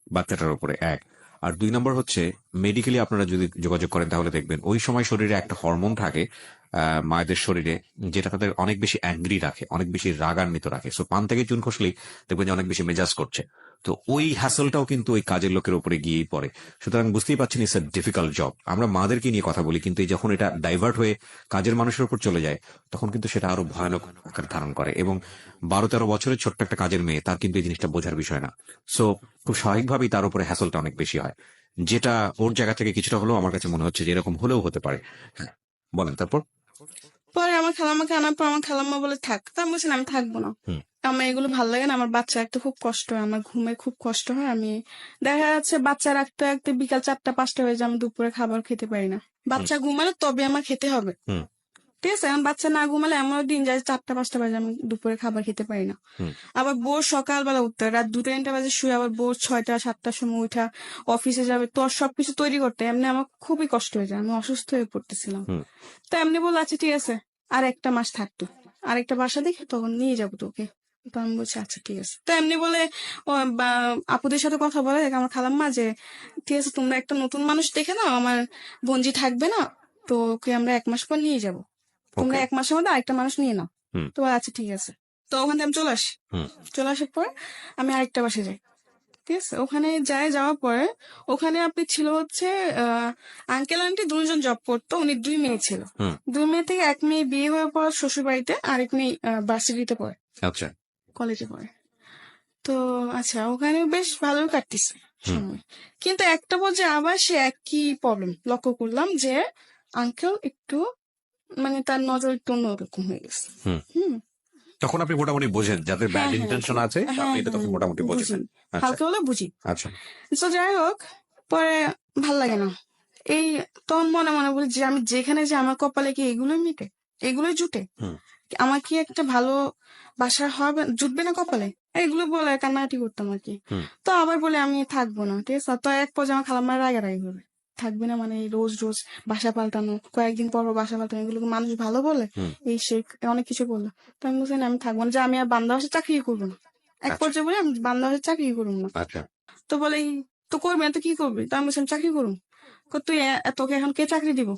বাচ্চাটার উপরে, এক। আর 2 নম্বর হচ্ছে, মেডিকেলি আপনারা যদি যোগাযোগ করেন তাহলে দেখবেন ওই সময় শরীরে একটা হরমোন থাকে মায়েদের শরীরে, যেটা তাদের অনেক বেশি অ্যাংরি রাখে, অনেক বেশি রাগান্বিত রাখে। সো পান থেকে চুন খসলেই দেখবেন যে অনেক বেশি মেজাজ করছে। তো ওই হ্যাসলটাও কিন্তু ওই কাজের লোকের উপরে গিয়েই পড়ে। সুতরাং বুঝতেই পারছেন ইটস এ ডিফিকাল্ট জব। আমরা মাদেরকে নিয়ে কথা বলি, কিন্তু যখন এটা ডাইভার্ট হয়ে কাজের মানুষের উপর চলে যায়, তখন কিন্তু সেটা আরো ভয়ানক আকার ধারণ করে। এবং 12-13 বছরের ছোট্ট একটা কাজের মেয়ে, তার কিন্তু এই জিনিসটা বোঝার বিষয় না। সো খুব স্বাভাবিকভাবেই তার উপরে হ্যাসলটা অনেক বেশি হয়, যেটা ওর জায়গা থেকে কিছুটা হলেও আমার কাছে মনে হচ্ছে যে এরকম হলেও হতে পারে। হ্যাঁ, বলেন তারপর। পরে আমার খালাম্মাকে আনার পর আমার খালাম্মা বলে থাক, তা আমি বলছি না, আমি থাকবো না, হুম। আমার এগুলো ভালো লাগে না, আমার বাচ্চা রাখতে খুব কষ্ট হয়, আমার ঘুমে খুব কষ্ট হয়। আমি দেখা যাচ্ছে বাচ্চা রাখতে রাখতে বিকাল 4টা-5টা হয়ে যায়, আমি দুপুরে খাবার খেতে পারি না। বাচ্চা ঘুমালে তবে আমার খেতে হবে, হুম। ঠিক আছে। এখন বাচ্চা না ঘুমালে এমনও দিন যায় 4টা-5টা বাজে আমি দুপুরে খাবার খেতে পারি না। হুম। আবার বোর সকালবেলা উঠতে হয়, রাত 2টা-3টা বাজে শুয়ে আবার বোর 6টা-7টার সময় উঠা অফিসে যাবে, তো সবকিছু তৈরি করতে এমনি আমার খুবই কষ্ট হয়ে যায়, আমি অসুস্থ হয়ে পড়তেছিলাম। হুম। তো এমনি বললো আচ্ছা ঠিক আছে, আর একটা মাস থাকতো, আরেকটা বাসা দেখে তখন নিয়ে যাবো তোকে। তো আমি বলছি আচ্ছা ঠিক আছে। তো এমনি বলে আপুদের সাথে কথা বলে আমার খালাম্মা যে ঠিক আছে তোমরা একটা নতুন মানুষ দেখে নাও, আমার বোনজি থাকবে না, তো ওকে আমরা 1 মাস পর নিয়ে যাবো, তোমরা ওকে। 1 মাসের মধ্যে আরেকটা মানুষ নিয়ে নাও। হুম। তো বলে, আচ্ছা ঠিক আছে। তো ওখান থেকে আমি চলে আসি। হুম। চলে আসার পর আমি আরেকটা বাসে যাই, ঠিক আছে। ওখানে যাওয়ার পরে ওখানে আপনি ছিল হচ্ছে আঙ্কেল আন্টি 2জন জব করতো, উনি 2 মেয়ে ছিল। হুম। 2 মেয়ে থেকে 1 মেয়ে বিয়ে হয়ে পড়ে শ্বশুর বাড়িতে, আরেক মেয়ে ভার্সিটিতে পড়ে, আচ্ছা। কলেজে পড়ে। তো আচ্ছা ওখানে বেশ ভালোই কাটতেছে হুম। সময়, কিন্তু একটা পর্যায়ে আবার সে একই প্রবলেম লক্ষ্য করলাম যে আঙ্কেল একটু তার নজর একটু অন্যরকম হয়ে গেছে। হুম। হুম। তখন আপনি মোটামুটি বোঝেন যাদের হ্যাঁ ব্যাড হ্যাঁ ইন্টেনশন আছে, হ্যাঁ আপনি এটা তখন হ্যাঁ মোটামুটি বুঝি, বোঝেন। আচ্ছা। হালকা হলে বুঝি। আচ্ছা। তো যাই হোক, পরে ভাল লাগে না এই, তখন মনে মনে বলি যে আমি যেখানে যে আমার কপালে কি এগুলোই মিটে, এগুলোই জুটে, হুম। আমার কি একটা ভালো বাসা হবে, জুটবে না কপালে, এগুলো বলে কান্নাকাটি করতাম আর কি। হুম। তো আবার বলে আমি থাকবো না, ঠিক আছে। তো এক পর্যায়ে আমার খালাম্মার রাগারাগি হবে, থাকবে না মানে এই রোজ রোজ বাসা পাল্টানো, কয়েকদিন পর পর বাসা পাল্টানো, এগুলো কি মানুষ ভালো বলে? হুম। এই সে অনেক কিছু বললো। তো আমি বলছি না আমি থাকবো না, যে আমি আর বান্দা বাসা চাকরি করবো না, এক আচ্ছা। পর্যায়ে বলে আমি বাংলাদেশে চাকরি করুম না। আচ্ছা। তো বলে তো করবি না তো কি করবি? তো আমি বলছিলাম চাকরি করুম। তুই তোকে এখন কে চাকরি দিব?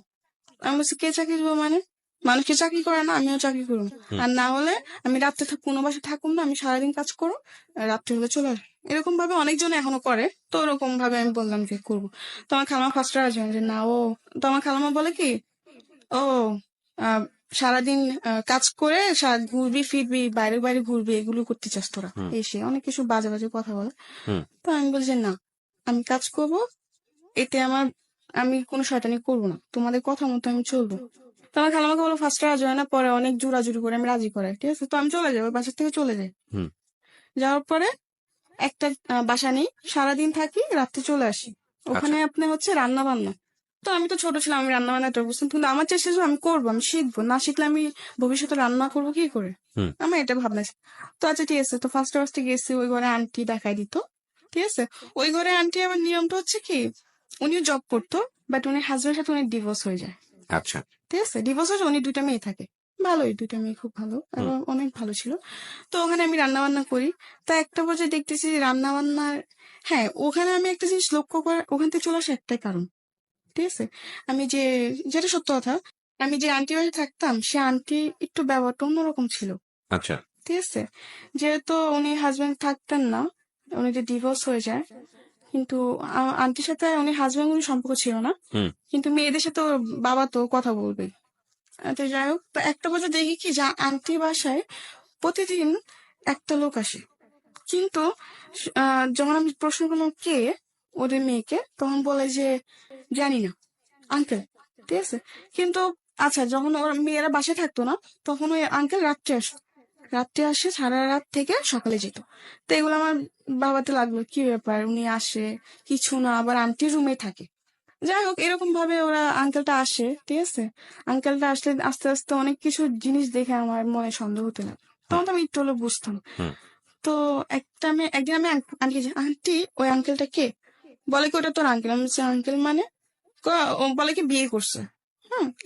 আমি বলছি কে চাকরি দিব মানে? মানুষকে চাকরি করে না, আমিও চাকরি করুম। হুম। আর না হলে আমি রাত্রে কোনো বাসায় থাকুম না, আমি সারাদিন কাজ করো, রাত্রে হলে চলে আসবো। এরকম ভাবে অনেকজন এখনো করে। তো ওরকম ভাবে আমি বললাম যে করবো। তো আমার খালামা ফার্স্ট রাজি হয় যে না ও। তো আমার খালামা বলে কি ও আহ, সারাদিন কাজ করে ঘুরবি ফিরবি বাইরে বাইরে ঘুরবি এগুলো করতে চাস তোরা, হুম। এসে অনেক কিছু বাজে বাজে কথা বলে। হুম। তো আমি বলছি যে না, আমি কাজ করব, এতে আমি কোনো শয়তানি করবো না, তোমাদের কথা মতো আমি চলবো। তো আমার খালামাকে বলো ফার্স্টে রাজি হয় না, পরে অনেক জোরাজুরি করে আমি রাজি করাই, ঠিক আছে। তো আমি চলে যাই, ওই বাসা থেকে চলে যাই। হুম। যাওয়ার পরে একটা বাসা নেই, সারাদিন থাকি, রাত্রে চলে আসি। ওখানে আচ্ছা। আপনি হচ্ছে রান্না বান্না। তো আমি তো ছোট ছিলাম, আমি রান্না বান্নাটা বুঝতাম, কিন্তু আমার চেষ্টা ছিল আমি করবো, আমি শিখবো, না শিখলে আমি ভবিষ্যতে রান্না করবো কি করে, হুম। আমার এটা ভাবনা ছিল। তো আচ্ছা ঠিক আছে, তো ফার্স্টে গেছি, ওই ঘরে আন্টি দেখাই দিত, ঠিক আছে। ওই ঘরে আন্টি আমার নিয়মটা হচ্ছে কি, উনিও জব করতো, বাট উনি হাজবেন্ডের সাথে উনি ডিভোর্স হয়ে যায়, আচ্ছা। ঠিক আছে। ডিভোর্স হয়েছে, উনি 2টা মেয়ে থাকে, ভালোই, 2টা মেয়ে খুব ভালো হুম। এবং অনেক ভালো ছিল। তো ওখানে আমি রান্না বান্না করি। তা একটা পর্যায়ে দেখতেছি রান্না বান্নার, হ্যাঁ ওখানে আমি একটা জিনিস লক্ষ্য করে ওখান থেকে চলে আসা একটাই কারণ, ঠিক আছে। আমি যেটা সত্য কথা, আমি যে আন্টি বাসায় থাকতাম সে আন্টি একটু ব্যবহারটা অন্যরকম ছিল, আচ্ছা। ঠিক আছে। যেহেতু উনি হাজবেন্ড থাকতেন না, উনি যে ডিভোর্স হয়ে যায়, কিন্তু আন্টির সাথে উনি হাজবেন্ড উনি সম্পর্ক ছিল না, হুম। কিন্তু মেয়েদের সাথে ওর বাবা তো কথা বলবে। তো যাই হোক, তো একটা পর্যায়ে দেখি কি যে আন্টির বাসায় প্রতিদিন একটা লোক আসে, কিন্তু যখন আমি প্রশ্ন করলাম কে ওদের মেয়েকে, তখন বলে যে জানি না, আঙ্কেল, ঠিক আছে। কিন্তু আচ্ছা যখন ওর মেয়েরা বাসায় থাকতো না, তখন ওই আঙ্কেল রাত্রে আসে, সারা রাত থেকে সকালে যেত। তো এগুলো আমার বাবাতে লাগলো কি ব্যাপার, উনি আসে কিছু না, আবার আন্টির রুমে থাকে। যাই হোক, এরকম ভাবে ওরা আঙ্কেলটা আসে, ঠিক আছে। আঙ্কেলটা আসলে আস্তে আস্তে অনেক কিছু জিনিস দেখে আমার মনে সন্দেহ হতে লাগলো, হুম। তখন তো আমি একটু হলেও বুঝতাম। হুম। তো একদিন আমি আন্টি আন্টি ওই আঙ্কেলটা কে? বলে কি ওটা তোর আঙ্কেল। আমি বলছি আঙ্কেল মানে? ও বলে কি বিয়ে করছে।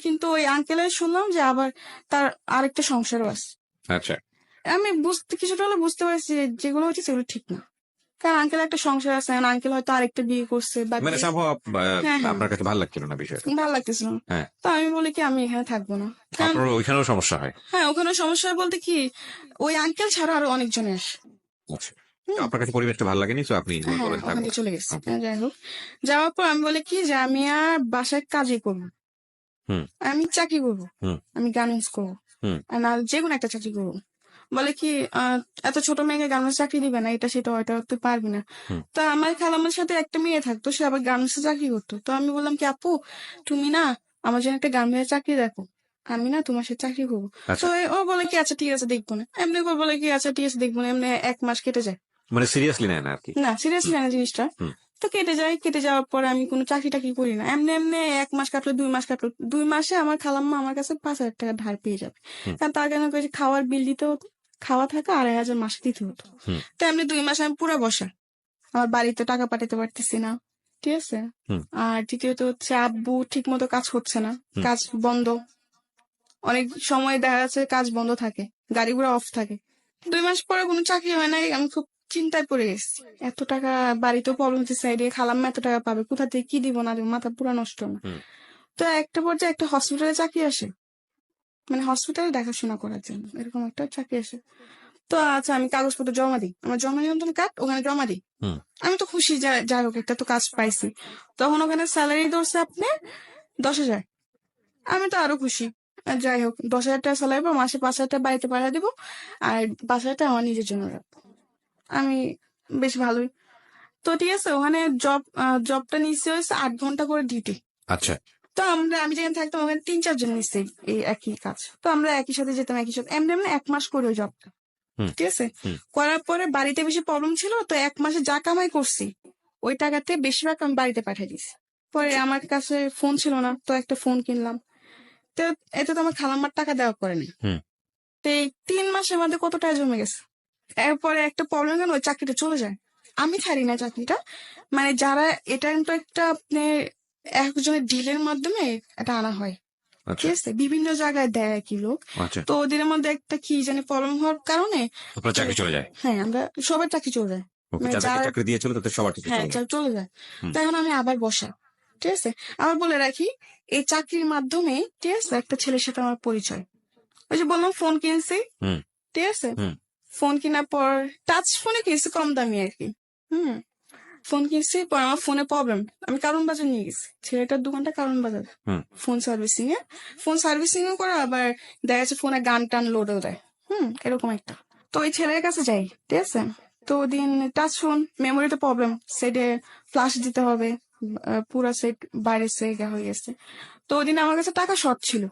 কিন্তু ওই আঙ্কেলের শুনলাম যে আবার তার আরেকটা সংসারও আছে। আচ্ছা। আমি কিছুটা হলে বুঝতে পারছি যে যেগুলো হচ্ছে সেগুলো ঠিক না, কারণ আঙ্কেল একটা সংসার আছে, আঙ্কেল হয়তো আরেকটা বিয়ে করছে বা মানে সম্ভব হ্যাঁ হ্যাঁ, আপনার কাছে ভালো লাগছিল না বিষয়টা। ভালো লাগতেছিল না। হ্যাঁ। তো আমি বলি কি আমি এখানে থাকবো না, কারণ আপনার ওইখানেও সমস্যা হয়। হ্যাঁ ওখানে সমস্যা বলতে কি ওই আঙ্কেল ছাড়া আরো অনেকজনে আসে। আচ্ছা। তো আপনার কাছে পরিবেশটা ভালো লাগেনি, তো আপনি হ্যাঁ বলেন ওখান থাকবো থেকে না। চলে গেছি। ওকে। যাই হোক, যাওয়ার পর আমি বলি কি যে আমি আর বাসায় কাজই করবো, হুম। আমি চাকরি করবো, হুম। আমি গার্মেন্টস করবো, হুম। আর না যে কোনো একটা চাকরি করবো। বলে কি এত ছোট মেয়েকে গার্মেন্টস চাকরি দিবে না, এটা সেটা হয়তো তুই পারবি না। হুম। তা আমার খালাম্মার সাথে একটা মেয়ে থাকতো, সে আবার গার্মেন্টসে চাকরি করতো। তো আমি বললাম কি আপু, তুমি না আমার জন্য একটা গার্মেন্টস চাকরি দেখো, আমি না তোমার সাথে চাকরি করবো। তো আচ্ছা। ও বলে কি আচ্ছা ঠিক আছে দেখবো না, এমনি করে বলে কি আচ্ছা ঠিক আছে দেখবো না, এমনি 1 মাস কেটে যায়। মানে সিরিয়াসলি নেয় না আর কি। না সিরিয়াসলি হুম। না জিনিসটা। হুম। তো কেটে যায়, কেটে যাওয়ার পরে আমি কোনো চাকরি টাকরি করি না, এমনি এমনি 1 মাস কাটলো, 2 মাস কাটলো, 2 মাসে আমার খালাম্মা আমার কাছে 5,000 টাকা ধার পেয়ে যাবে। হুম। কারণ তার কারণে করেছে খাওয়ার বিল দিতে হতো, খাওয়া থাকা 2,500 মাসে দিতে হতো। হুম। তো এমনি 2 মাস আমি পুরো বসা, আমার বাড়িতে টাকা পাঠাতে পারতেছি না, ঠিক আছে। হুম। আর দ্বিতীয়ত হচ্ছে আব্বু ঠিক মতো কাজ করছে না, হুম। কাজ বন্ধ, অনেক সময় দেখা যাচ্ছে কাজ বন্ধ থাকে, গাড়িগুলো অফ থাকে। 2 মাস পরে কোনো চাকরি হয় নাই, আমি খুব চিন্তায় পড়ে গেছি। এত টাকা বাড়িতেও প্রবলেম হচ্ছে, সাইডে খালাম্মা এত টাকা পাবে কোথা থেকে, কি দিব না দিব, মাথা পুরা নষ্ট না। হুম। তো একটা পর্যায়ে একটা হসপিটালে চাকরি আসে, মানে হসপিটালে দেখাশোনা করার জন্য এরকম একটা চাকরি আসে। তো আচ্ছা আমি কাগজপত্র জমা দিই, আমার জমা নিয়ন্ত্রণ কার্ড ওখানে জমা দিই। হুম। আমি তো খুশি, যাই হোক একটা তো কাজ পাইছি। তখন ওখানে স্যালারি ধরছে আপনি 10,000, আমি তো আরো খুশি। আর যাই হোক 10,000 টাকা স্যালারি পাবো, মাসে 5,000 টাকা বাড়িতে পাঠিয়ে দিব, আর 5,000 টাকা আমার নিজের জন্য রাখবো, আমি বেশ ভালোই। তো ঠিক আছে, ওখানে জবটা নিচ্ছে হচ্ছে 8 ঘন্টা করে ডিউটি। আচ্ছা। তো আমি যেখানে থাকতাম ওখানে 3-4 জন নিচ্ছে এই একই কাজ, তো আমরা একই সাথে যেতাম, একই সাথে এমনি এমনি 1 মাস করে ওই জবটা, হুম। ঠিক আছে। হুম। করার পরে বাড়িতে বেশি প্রবলেম ছিল, তো 1 মাসে যা কামাই করছি ওই টাকাতে বেশিরভাগ আমি বাড়িতে পাঠিয়ে দিছি। পরে আমার কাছে ফোন ছিল না, তো একটা ফোন কিনলাম। তো এতে তো আমার খালাম্মার টাকা দেওয়া পড়েনি। হুম। তো এই 3 মাসের মধ্যে কত টাকা জমে গেছে। এরপরে একটা প্রবলেম কেন, ওই চাকরিটা চলে যায়, আমি ছাড়ি না চাকরিটা। মানে যারা, এটা কিন্তু একটা আপনার একজনের ডিলের মাধ্যমে এটা আনা হয়, আচ্ছা ঠিক আছে, বিভিন্ন জায়গায় দেয় আর কি লোক। আচ্ছা, তো ওদের মধ্যে একটা কি জানি প্রবলেম হওয়ার কারণে আপনার চাকরি চলে যায়। হ্যাঁ আমরা সবার চাকরি চলে যায়, ওকে, মানে যাদেরকে যারা চাকরি দিয়েছিল তাদের সবার চাকরি হ্যাঁ চলে যায়। চলে যায়। হুম। তো এখন আমি আবার বসা, ঠিক আছে। আবার বলে রাখি, এই চাকরির মাধ্যমে ঠিক আছে একটা ছেলের সাথে আমার পরিচয়। ওই যে বললাম ফোন কিনছি, হুম ঠিক আছে। হুম ফোন কেনার পর টাচ ফোনে কিনছি কম দামি আর কি। ফোন কিনছি, পর আমার ফোনে প্রবলেম, আমি কারণ বাজার নিয়ে গেছি, ছেলেটার দোকানটা কারণ বাজার, হুম ফোন সার্ভিসিং এ। ফোন সার্ভিসিং ও করে, আবার দেখা যাচ্ছে ফোনে গান টান লোডও দেয়, এরকম একটা। তো ওই ছেলের কাছে যাই, ঠিক আছে। তো ওদিন টাচ ফোন, মেমোরিতে প্রবলেম, সেটে ফ্লাশ দিতে হবে, পুরা সেট বাইরে সে হয়ে গেছে। তো ওদিন আমার কাছে টাকা শর্ট ছিল,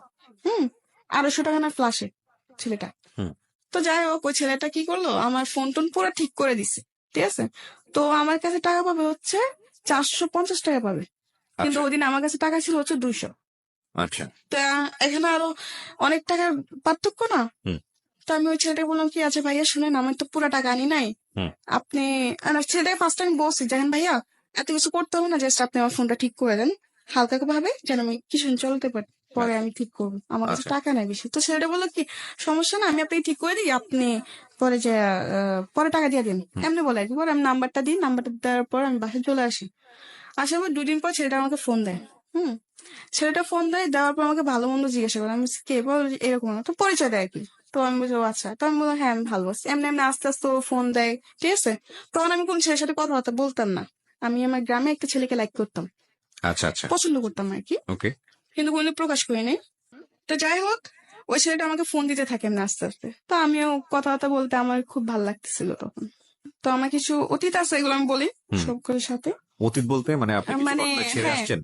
250 টাকা না ফ্লাশে ছেলেটা। হুম তো যাই হোক, ওই ছেলেটা কি করলো, আমার ফোন টোন পুরো ঠিক করে দিছে, ঠিক আছে। তো আমার কাছে টাকা পাবে হচ্ছে 450 টাকা পাবে, কিন্তু আচ্ছা ওদিন আমার কাছে টাকা ছিল হচ্ছে 200। আচ্ছা তা এখানে আরো অনেক টাকার পার্থক্য না। হুম তো আমি ওই ছেলেটাকে বললাম কি, আচ্ছা ভাইয়া শুনেন, আমি তো পুরো টাকা আনি নাই, হুম আপনি ছেলেটাকে ফার্স্ট টাইম বলছি, দেখেন ভাইয়া এত কিছু করতে হবে না, জাস্ট আপনি আমার ফোনটা ঠিক করে দেন হালকা ভাবে, যেন আমি কিছু চলতে পারি, পরে আমি ঠিক করবো, আমার কাছে আচ্ছা টাকা নাই বেশি। তো ছেলেটা বললো কি, সমস্যা না, আমি আপনাকে ঠিক করে দিই, আপনি পরে যে পরে টাকা দিয়ে দিন, হুম এমনি বলে আর কি। পরে আমি নাম্বারটা দিই, নাম্বারটা দেওয়ার পর আমি বাসায় চলে আসি। আসার পর 2 দিন পর ছেলেটা আমাকে ফোন দেয়। হুম ছেলেটা ফোন দেয়, দেওয়ার পর আমাকে ভালো মন্দ জিজ্ঞাসা করে, আমি বলছি, কে বল, এরকম না, তো পরিচয় দেয় আর কি। তো আমি বলছি, ও আচ্ছা। তো আমি বললাম হ্যাঁ আমি ভালো আছি। এমনি এমনি আস্তে আস্তে ও ফোন দেয়, ঠিক আছে। তখন আমি কোন ছেলের সাথে কথাবার্তা বলতাম না, আমি আমার গ্রামে একটা ছেলেকে লাইক করতাম, আচ্ছা আচ্ছা পছন্দ করতাম আর কি, ওকে কিন্তু কোনো প্রকাশ করিনি। তো যাই হোক, ওই ছেলেটা আমাকে ফোন দিতে থাকে এমনি আস্তে আস্তে। তো আমিও কথাবার্তা বলতে আমার খুব ভালো লাগতেছিল তখন। তো আমার কিছু অতীত আছে, এগুলো আমি বলি হুম সবগুলোর সাথে। অতীত বলতে মানে আপনি কিছু মানে ঘটনা ছেড়ে হ্যাঁ, আসছেন।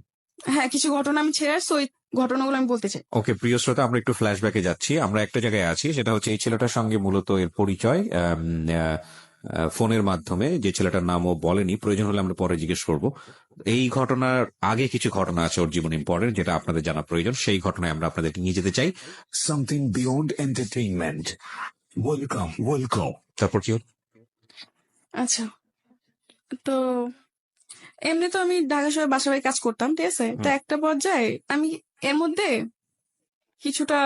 হ্যাঁ কিছু ঘটনা আমি ছেড়ে আসছি, ওই ঘটনাগুলো আমি বলতে চাই। ওকে, প্রিয় শ্রোতা, আমরা একটু ফ্ল্যাশব্যাকে যাচ্ছি। আমরা একটা জায়গায় আছি, সেটা হচ্ছে এই ছেলেটার সঙ্গে মূলত এর পরিচয় ফোনের মাধ্যমে। যে ছেলেটার নামও বলেনি, প্রয়োজন হলে আমরা পরে জিজ্ঞেস করব। এই ঘটনার আগে কিছু ঘটনা আছে ওর জীবন ইম্পর্টেন্ট, যেটা আপনাদের জানা প্রয়োজন। সেই ঘটনায় আমরা আপনাদেরকে নিয়ে যেতে চাই। Something beyond entertainment. Welcome, welcome. তারপর কি হলো? আচ্ছা, তো এমনি তো আমি ঢাকা শহরে বাসা বাড়ি কাজ করতাম, ঠিক আছে। তো হুম একটা পর্যায়ে আমি এর মধ্যে কিছুটা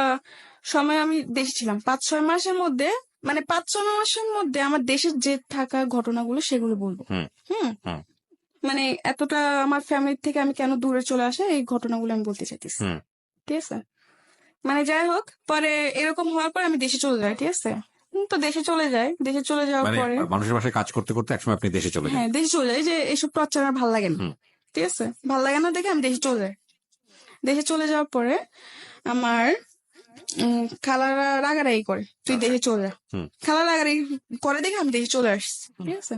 সময় আমি দেশে ছিলাম, 5-6 মাসের মধ্যে, মানে 5-6 মাসের মধ্যে আমার দেশের যে থাকা ঘটনাগুলো সেগুলো বলবো। হুম হুম হুম মানে এতটা আমার ফ্যামিলি থেকে আমি কেন দূরে চলে আসে, এই ঘটনাগুলো আমি বলতে চাইতেছি, হুম ঠিক আছে। মানে যাই হোক, পরে এরকম হওয়ার পর আমি দেশে চলে যাই, ঠিক আছে। তো দেশে চলে যাই, দেশে চলে যাওয়ার মানে পরে মানুষের বাসায় কাজ করতে করতে একসময় আপনি দেশে চলে যান। হ্যাঁ দেশে চলে যাই, যে এইসব টর্চার আমার ভালো লাগে না, হুম ঠিক আছে। ভালো লাগে না দেখে আমি দেশে চলে যাই। দেশে চলে যাওয়ার পরে আমার খালারা রাগারাগি করে, তুই দেশে চলে যা। হুম খালা রাগারাগি করে দেখে আমি দেশে চলে আসছি, ঠিক আছে।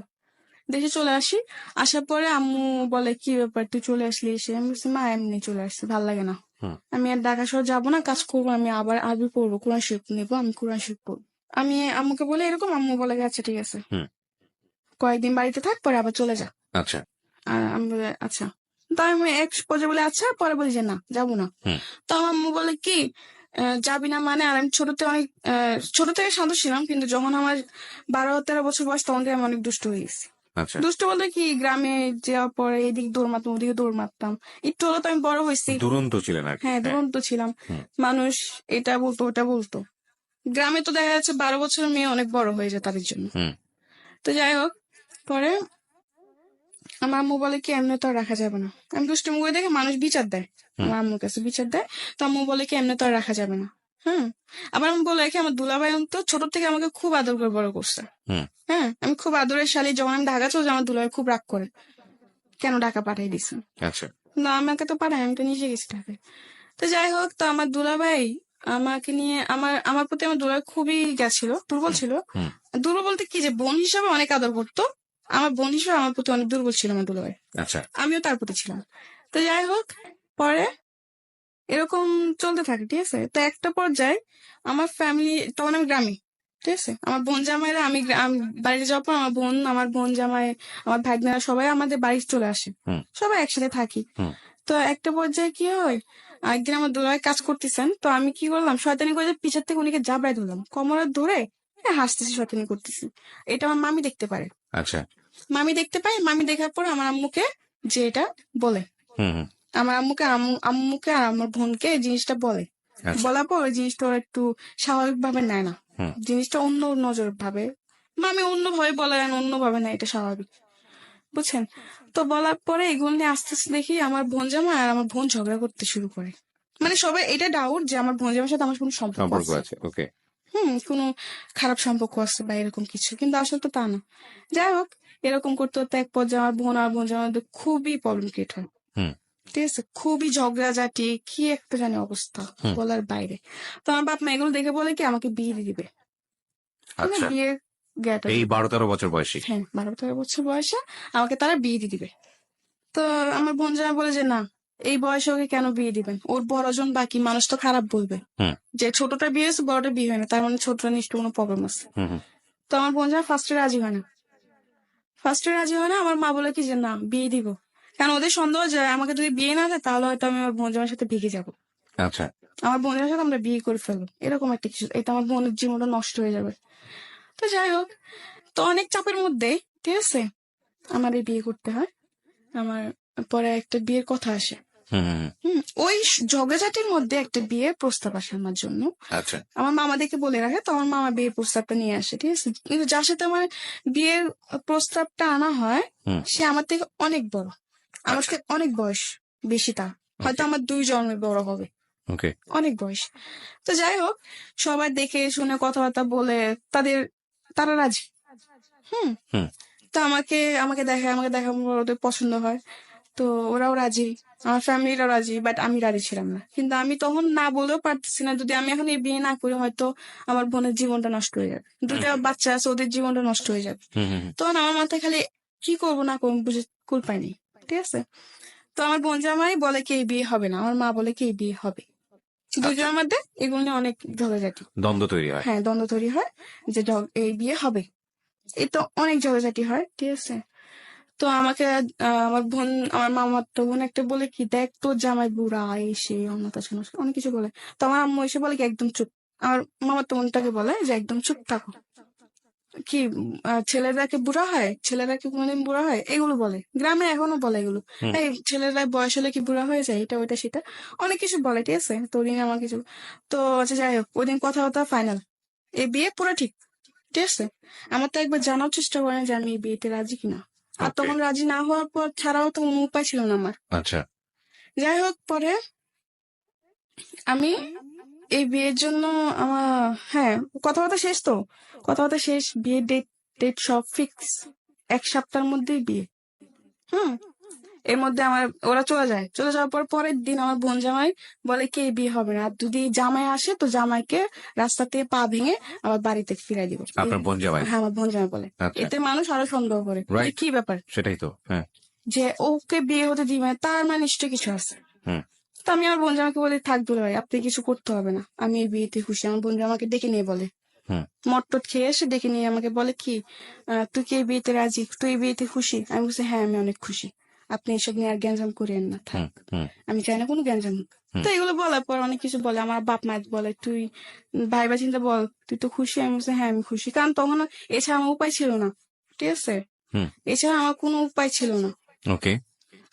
দেশে চলে আসি, আসার পরে আম্মু বলে কি ব্যাপার তুই চলে আসলি এসে। আমি বলছি মা এমনি চলে আসছি, ভালো লাগে না, হুম আমি আর ঢাকা শহর যাবো না, কাজ করবো, আমি আবার আরবি পড়বো, কোরআন শরীফ নেবো, আমি কোরআন শরীফ পড়বো। আমি আম্মুকে বলে এরকম, আম্মু বলে আচ্ছা ঠিক আছে, হুম কয়েকদিন বাড়িতে থাক, পরে আবার চলে যা। আচ্ছা আর আমি বলে আচ্ছা। তো আমি এক পর্যায়ে বলে আচ্ছা, পরে বলি যে না যাবো না। হুম তো আমার আম্মু বলে কি, যাবি না মানে। আর আমি ছোটতে অনেক ছোট থেকে শান্ত ছিলাম, কিন্তু যখন আমার 12-13 বছর বয়স, তখন থেকে আমি অনেক দুষ্ট হয়ে গেছি। আচ্ছা, দুষ্ট বলতে কি, গ্রামে যাওয়ার পরে এদিক দৌড় মারতাম, ওদিকে দৌড় মারতাম। একটু হলো তো আমি বড় হয়েছি, দুরন্ত ছিলেন আর কি। হ্যাঁ হ্যাঁ দুরন্ত ছিলাম। হুম মানুষ এটা বলতো ওটা বলতো, গ্রামে তো দেখা যাচ্ছে 12 বছরের মেয়ে অনেক বড় হয়ে যায় তাদের জন্য। হুম তো যাই হোক, পরে আমার আম্মু বলে কি এমনি তো আর রাখা যাবে না। আমি দুষ্টুমি করে দেখে মানুষ বিচার দেয়, হুম আমার আম্মুর কাছে বিচার দেয়। তো আম্মু বলে কি এমনি তো আর রাখা যাবে না। আবার আমি বলে রাখি, আমার দুলাভাই তো ছোট থেকে আমাকে খুব আদর করে বড় করছে। হুম আমি খুব আদরের শালী, যখন আমি ঢাকা চলে যাই আমার দুলাভাই খুব রাগ করে, কেন ঢাকা পাঠিয়ে দিছে। আচ্ছা না আমাকে তো পাঠায়, আমি তো নিজে গেছি ঢাকায়। তো যাই হোক, তো আমার দুলাভাই আমাকে নিয়ে, আমার আমার প্রতি আমার দুলাভাই খুবই গেছিল, দুর্বল ছিল। হুম দুর্বল বলতে কি, যে বোন হিসাবে অনেক আদর করতো, আমার বোন হিসেবে আমার প্রতি অনেক দুর্বল ছিল আমার দুলাভাই, আচ্ছা আমিও তার প্রতি ছিলাম। তো যাই হোক, পরে এরকম চলতে থাকে, ঠিক আছে। তো একটা পর্যায়ে আমার ফ্যামিলি, তখন আমি গ্রামে, ঠিক আছে। আমার বোন জামাইরা, আমি বাড়িতে যাওয়ার পর আমার বোন জামাই, আমার ভাগ্নেরা সবাই আমাদের বাড়ি চলে আসে, হুম সবাই একসাথে থাকি। হুম তো একটা পর্যায়ে কি হয়, একদিন আমার দুলাভাই কাজ করতেছেন, তো আমি কি করলাম, শয়তানি করে পিছের থেকে উনিকে জাবড়ায় ধরলাম, কোমরে ধরে হাসতেছি, শয়তানি করতেছি। এটা আমার মামি দেখতে পারে। আচ্ছা মামি দেখতে পায়, মামি দেখার পর আমার আম্মুকে যে এটা বলে, হুম হুম আমার আম্মুকে আর আমার বোনকে এই জিনিসটা বলে। আচ্ছা। বলার পর ওই জিনিসটা ওরা একটু স্বাভাবিক ভাবে নেয় না, হুম। জিনিসটা অন্য নজর ভাবে, বা আমি অন্যভাবে বলা অন্যভাবে নেয়, এটা স্বাভাবিক, বুঝছেন? তো বলার পরে এগুলো নিয়ে আস্তে আস্তে দেখি আমার বোন জামা আর আমার বোন ঝগড়া করতে শুরু করে। মানে সবাই এটা ডাউট যে আমার বোন জামার সাথে আমার কোনো সম্পর্ক সম্পর্ক আছে, আছে। ওকে। কোনো খারাপ সম্পর্ক আছে বা এরকম কিছু, কিন্তু আসলে তো তা না। যাই হোক, এরকম করতে করতে এক পর্যায়ে আমার বোন আর বোন জামার মধ্যে খুবই প্রবলেম ক্রিয়েট হয়। হুম। ঠিক আছে, খুবই ঝগড়াঝাটি, কি একটা জানি অবস্থা হুম। বলার বাইরে। তো আমার বাপ মা এগুলো দেখে বলে কি আমাকে বিয়ে দিয়ে দিবে, মানে আচ্ছা, বিয়ে জ্ঞাটা এই 12-13 বছর বয়সী। হ্যাঁ 12-13 বছর বয়সে আমাকে তারা বিয়ে দিয়ে দিবে। তো আমার বোন জামাই বলে যে না, এই বয়সে ওকে কেন বিয়ে দিবেন, ওর বড়জন বাকি, মানুষ তো খারাপ বলবে হুম। যে ছোটটা বিয়ে হয়েছে বড়টা বিয়ে হয় না, তার মানে ছোটটা নিশ্চয় কোনো প্রবলেম আছে। হুম হুম। তো আমার বোন জামাই ফার্স্টে রাজি হয় না, আমার মা বলে কি যে না বিয়ে দিব, কারণ ওদের সন্দেহ যে আমাকে যদি বিয়ে না দেয় তাহলে হয়তো আমি আমার বোন জামাইয়ের সাথে ভেগে যাবো, আচ্ছা। আমার বোনের সাথে আমরা বিয়ে করে ফেলবো, এরকম একটা কিছু, এটা আমার বোনের জীবনটা নষ্ট হয়ে যাবে। তো যাই হোক, তো অনেক চাপের মধ্যে, ঠিক আছে, আমার এই বিয়ে করতে হয়। আমার পরে একটা বিয়ের কথা আসে। হুম হুম হুম। ওই ঝগড়াঝাটির মধ্যে একটা বিয়ের প্রস্তাব আসে আমার জন্য। আচ্ছা। আমার মামাদেরকে বলে রাখে, তো আমার মামা বিয়ের প্রস্তাবটা নিয়ে আসে, ঠিক আছে, কিন্তু যার সাথে আমার বিয়ের প্রস্তাবটা আনা হয় হুম। সে আমার থেকে অনেক বড়, আমার আচ্ছা। থেকে অনেক বয়স বেশি, তার হয়তো Okay. আমার 2 জন্মে বড় হবে, ওকে। অনেক বয়স। তো যাই হোক, সবাই দেখে শুনে কথাবার্তা বলে তারা রাজি। হুম হুম। তো আমাকে আমাকে দেখা ওদের পছন্দ হয়, তো ওরাও রাজি, আমার ফ্যামিলিরাও রাজি, বাট আমি রাজি ছিলাম না। কিন্তু আমি তখন না বলেও পারতেছি না, যদি আমি এখন এই বিয়ে না করি হয়তো আমার বোনের জীবনটা নষ্ট হয়ে যাবে, দুটা বাচ্চা আছে, ওদের জীবনটা নষ্ট হয়ে যাবে। হুম হুম হুম। তখন আমার মাথায় খালি কি করবো না করবো বুঝে কুল পাইনি, ঠিক আছে। তো আমার বোন জামাই বলে কি এই বিয়ে হবে না, আমার মা বলে কি এই বিয়ে হবে, দুজনের মধ্যে এগুলো নিয়ে অনেক ঝগড়াঝাটি, দ্বন্দ্ব তৈরি হয়। হ্যাঁ দ্বন্দ্ব তৈরি হয় যে এই বিয়ে হবে, এই তো অনেক ঝগড়াঝাটি হয়, ঠিক আছে। তো আমাকে আমার মামার তো বোন একটা বলে কি দেখ তোর জামাই বুড়া, এসে অনেক কিছু বলে। তো আমার আম্মু এসে বলে কি একদম চুপ, আমার মামার তো বোনটাকে বলে যে একদম চুপ থাকো, কি ছেলেরা কি বুড়া হয়, ছেলেরা কি কোনোদিন বুড়া হয়, এগুলো বলে, গ্রামে এখনো বলে এগুলো, হুম। এই ছেলেরা বয়স হলে কি বুড়া হয়ে যায়, এটা ওইটা সেটা অনেক কিছু বলে, ঠিক আছে। তো ওদিন আমার কিছু, তো আচ্ছা যাই হোক, ওইদিন কথাবার্তা ফাইনাল, এই বিয়ে পুরো ঠিক, ঠিক আছে। আমার তো একবার জানার চেষ্টা করেন যে আমি এই বিয়েতে রাজি কিনা, আর Okay. তখন রাজি না হওয়ার পর ছাড়াও তো কোনো উপায় ছিল না আমার। আচ্ছা। যাই হোক, পরে আমি এই বিয়ের জন্য আমার, হ্যাঁ কথাবার্তা শেষ, তো কথাবার্তা শেষ, বিয়ের ডেট ডেট সব ফিক্স, 1 সপ্তাহের মধ্যেই বিয়ে। হুম এর মধ্যে আমার ওরা চলে যাওয়ার পর পরের দিন আমার বোন জামাই বলে কি এই বিয়ে হবে না, আর যদি জামাই আসে তো জামাইকে রাস্তা থেকে পা ভেঙে আবার বাড়িতে ফিরাই দিব। আপনার বোন জামাই? হ্যাঁ আমার বোন জামাই বলে। আচ্ছা। এতে মানুষ আরো সন্দেহ করে যে Right. কি ব্যাপার, সেটাই তো। হ্যাঁ। যে ওকে বিয়ে হতে দিবে, তার মানে নিশ্চয় কিছু আছে। হুম। তো আমি আমার বোন জামাকে বলি থাক দুলা ভাই, আপনি কিছু করতে হবে না, আমি এই বিয়েতে খুশি। আমার বোন জামাকে ডেকে নিয়ে বলে, হুম। মট্টট খেয়ে এসে ডেকে নিয়ে আমাকে বলে কি তুই কি এই বিয়েতে রাজি, তুই এই বিয়েতে খুশি? আমি বলছি হ্যাঁ আমি অনেক খুশি, আপনি এসব নিয়ে আর গ্যাঞ্জাম করেন না, থাক, হুম হুম আমি চাই না কোনো গ্যাঞ্জাম হোক। হুম। তো এগুলো বলার পর অনেক কিছু বলে, আমার বাপ মা বলে তুই ভাইবা চিন্তা বল, তুই তো খুশি? আমি বলছি হ্যাঁ আমি খুশি, কারণ তখন এছাড়া আমার উপায় ছিল না, ঠিক আছে, হুম। এছাড়া আমার কোনো উপায় ছিল না। ওকে।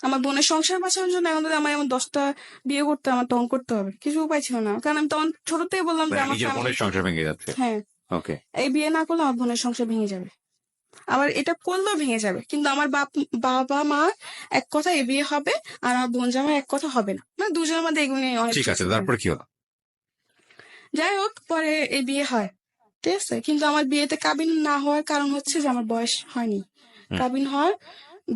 আমার বোনের সংসার বাঁচানোর জন্য এখন যদি আমার এমন 10টা বিয়ে করতে আমার তখন করতে হবে, কিছু উপায় ছিল না, কারণ আমি তখন ছোট থেকে বললাম যে আমার নিজের বোনের সংসার ভেঙে যাচ্ছে। হ্যাঁ ওকে। এই বিয়ে না করলে আমার বোনের সংসার ভেঙে যাবে, আবার এটা করলেও ভেঙে যাবে, কিন্তু আমার বাবা মা এক কথা এই বিয়ে হবে, আর আমার বোন জামাই এক কথা হবে না, মানে দুজনের মধ্যে এগুলো নিয়ে অনেক ঠিক আছে, ঝগড়া। তারপর কি হলো? যাই হোক, পরে এই বিয়ে হয়, ঠিক আছে, কিন্তু আমার বিয়েতে কাবিন না হওয়ার কারণ হচ্ছে যে আমার বয়স হয়নি, হুম। কাবিন হওয়ার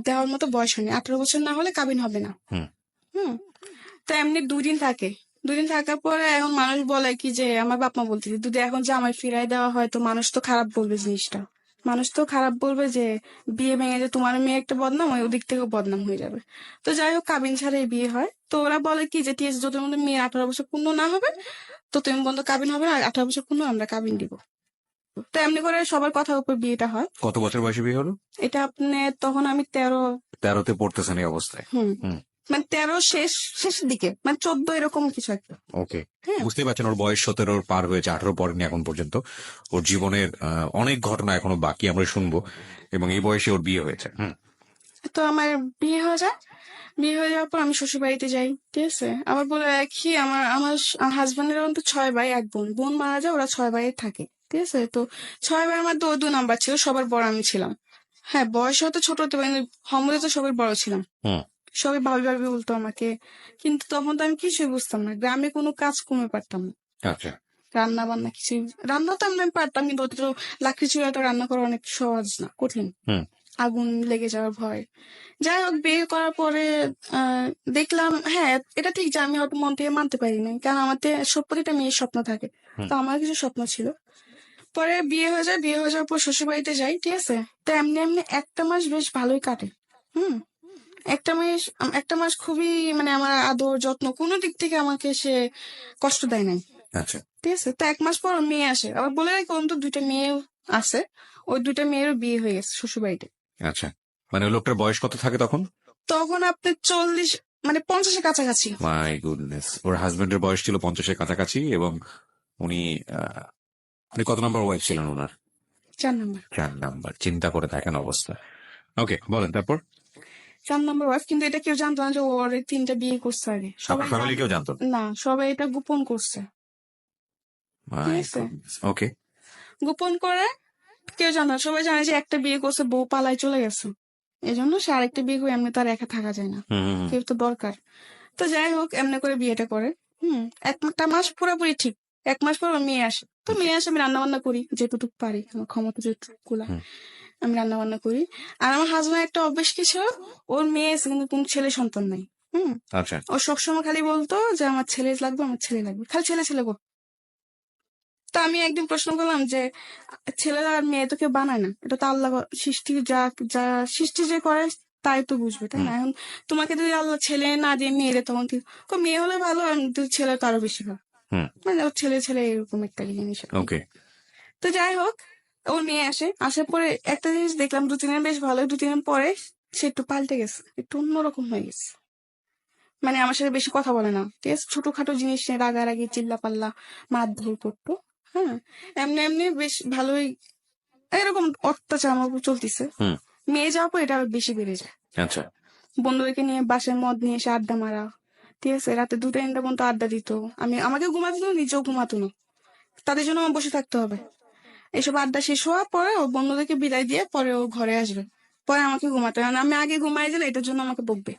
দেওয়ার মতো বয়স হয়নি, 18 বছর না হলে কাবিন হবে না। হুম। হুম তো এমনি 2 দিন থাকে, 2 দিন থাকার পরে এখন মানুষ বলে কি যে আমার বাপ মা বলতেছে যদি এখন জামাই ফিরাই দেওয়া হয় তো মানুষ তো খারাপ বলবে, জিনিসটা মানুষ তো খারাপ বলবে যে বিয়ে ভেঙে যে তোমার মেয়ে একটা বদনাম, ওই ওদিক থেকেও বদনাম হয়ে যাবে। তো যাই হোক, কাবিন ছাড়া এই বিয়ে হয়। তো ওরা বলে কি যে ঠিক আছে, যত মধ্যে মেয়ে 18 বছর পূর্ণ না হবে তো তুমি বন্ধ কাবিন হবে না, আর 18 বছর পূর্ণ আমরা কাবিন দিব। তো এমনি করে সবার কথার উপর বিয়েটা হয়। কত বছর বয়সে বিয়ে হলো? এটা আপনি তখন আমি 13তে পড়তেছেন এই অবস্থায়? হুম হুম। মানে 13 শেষের দিকে, মানে 14 এরকম কিছু একটা। ওকে। হ্যাঁ। বুঝতে পারছেন ওর বয়স 17 পার হয়েছে, 18 পড়েনি এখন পর্যন্ত। ওর জীবনের অনেক ঘটনা এখনো বাকি আমরা শুনবো, এবং এই বয়সে ওর বিয়ে হয়েছে। হুম। তো আমার বিয়ে হয়ে যায়। বিয়ে হয়ে যাওয়ার পর আমি শ্বশুর বাড়িতে যাই, ঠিক আছে। আবার বলে রাখি, আমার আমার হাজবেন্ডের অন্তত 6 ভাই 1 বোন। বোন মারা যায়, ওরা 6 ভাইয়ে থাকে, ঠিক আছে। তো 6 ভাইয়ের মধ্যে ও 2 নাম্বার ছিল, সবার বড় আমি ছিলাম। হ্যাঁ, বয়স হয়তো ছোট হতে পারি, ক্ষমতা তো সবার বড় ছিলাম। হুম। সবাই ভাবি ভাবি বলতো আমাকে, কিন্তু তখন তো আমি কিছুই বুঝতাম না, গ্রামে কোনো কাজ কমে পারতাম না। আচ্ছা। রান্না বান্না কিছু, রান্না তো আমি পারতাম, কিন্তু অত লাকড়ি চুলা তো রান্না করা অনেক সহজ না, কঠিন। হুম। আগুন লেগে যাওয়ার ভয়। যাই হোক, বিয়ে করার পরে দেখলাম, হ্যাঁ এটা ঠিক যে আমি হয়তো মন থেকে মানতে পারিনি, কারণ আমাদের সব প্রতিটা মেয়ের স্বপ্ন থাকে। হুম। তো আমার কিছু স্বপ্ন ছিল। পরে বিয়ে হয়ে যায়, বিয়ে হয়ে যাওয়ার পর শ্বশুর বাড়িতে যাই, ঠিক আছে। তো এমনি এমনি 1টা মাস বেশ ভালোই কাটে। হুম। 1টা মাস খুবই, মানে আমার আদর যত্ন কোনো দিক থেকে আমাকে সে কষ্ট দেয় নাই, আচ্ছা। ঠিক আছে। তো 1 মাস পর ওর মেয়ে আসে, আবার বলে রাখি অন্তত 2টা মেয়ে আছে। ওই 2টা মেয়েরও বিয়ে হয়ে গেছে শ্বশুর বাড়িতে। আচ্ছা, মানে ওই লোকটার বয়স কত থাকে তখন? তখন আপনি 40, মানে 50-এর কাছাকাছি। মাই গুডনেস, ওর হাজবেন্ডের বয়স ছিল 50-এর কাছাকাছি, এবং উনি উনি কত নম্বর ওয়াইফ ছিলেন ওনার? 4 নাম্বার। 4 নাম্বার। চিন্তা করে দেখেন অবস্থা। ওকে, বলেন তারপর। 4 নাম্বার ওয়াইফ, কিন্তু এটা কেউ জানতো না যে ও ওর 3টা বিয়ে করছে আগে। আপনার সবাই ফ্যামিলি কেউ জানতো না? না, সবাই এটা গোপন করছে, ঠিক মাই আছে। গুডনেস। ওকে। গোপন করে কেউ জানে না, সবাই জানে যে একটা বিয়ে করছে, বউ পালায় চলে গেছে। এই জন্য সে আরেকটা বিয়ে করে, এমনি তার একা থাকা যায় না, হুম হুম হুম। কেউ তো দরকার। তো যাই হোক, এমনি করে বিয়েটা করে। 1টা মাস পুরোপুরি ঠিক। 1 মাস পর ওর মেয়ে আসে। তো মেয়ে আসে, আমি রান্না বান্না করি যেটুকু পারি, আমার ক্ষমতা যেটুকু কুলায় হুম। আমি রান্না বান্না করি। আর আমার হাজবেন্ড একটা অভ্যেস কি ছিল, ওর মেয়ে আছে কিন্তু কোন ছেলে সন্তান নাই। হুম। আচ্ছা। ও সবসময় খালি বলতো যে আমার ছেলে লাগবে, আমার ছেলে লাগবে, খালি ছেলে ছেলে বল। তা আমি একদিন প্রশ্ন করলাম যে, ছেলে আর মেয়ে তো কেউ বানায় না, এটা তো আল্লাহ সৃষ্টি, যা যা সৃষ্টি যে করে তাই তো বুঝবে, তাই না। এখন তোমাকে যদি আল্লাহ ছেলে না দিয়ে মেয়ে দেয়, তখন কি মেয়ে হলে ভালো, আর ছেলে তো আরো বেশি ভালো। হুম। মানে ওর ছেলে ছেলে এরকম একটা জিনিস আর কি। ওকে। তো যাই হোক, ওর মেয়ে আসে, আসার পরে একটা জিনিস দেখলাম, 2-3 দিন বেশ ভালো, 2-3 দিন পরে সে একটু পাল্টে গেছে, একটু অন্যরকম হয়ে গেছে। মানে আমার সাথে বেশি কথা বলে না, ঠিক আছে। ছোটখাটো জিনিস নিয়ে রাগারাগি, চিল্লা পাল্লা, মারধর করতো। হ্যাঁ, এমনি এমনি বেশ ভালোই এরকম অত্যাচার আমার উপর চলতেছে। হুম। মেয়ে যাওয়ার পর এটা আরো বেশি বেড়ে যায়। আচ্ছা। বন্ধুদেরকে নিয়ে বাসায় মদ নিয়ে এসে আড্ডা মারা, ঠিক আছে। রাতে 2টা 3টা পর্যন্ত আড্ডা দিত। আমাকে ঘুমাতে দিত, নিজেও ঘুমাতো না, তাদের জন্য আমার বসে থাকতে হবে। এসব আড্ডা শেষ হওয়ার পরে ও বন্ধুদেরকে বিদায় দিয়ে পরে ও ঘরে আসবে, পরে আমাকে ঘুমাতে হবে। আমি আগে ঘুমাই গেলে এটার জন্য আমাকে বকবে,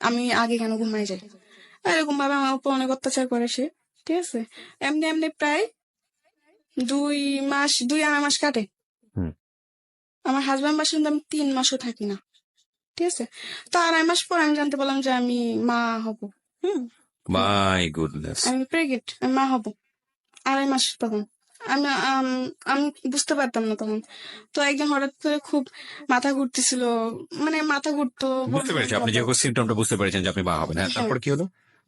আমি আগে কেন ঘুমাই যাই। এরকম ভাবে আমার উপর অনেক অত্যাচার করে সে, ঠিক আছে। এমনি এমনি প্রায় 2 মাস 2-2.5 মাস কাটে। হুম। আমার হাজবেন্ড বাসায় কিন্তু আমি 3 মাসও থাকি না, ঠিক আছে। তো 2.5 মাস পর আমি জানতে পারলাম যে আমি মা হব। হুম। My goodness. আমি প্রেগনেন্ট, আমি মা হব। 2.5 মাস তখন। আমি আমি বুঝতে পারতাম না তখন। তো একদিন হঠাৎ করে খুব মাথা ঘুরতেছিল, মানে মাথা ঘুরতো, বুঝতে পেরেছি, আপনি যে সিমটমটা বুঝতে পেরেছেন যে আপনি মা হবেন। হ্যাঁ, হ্যাঁ। তারপর কি হলো?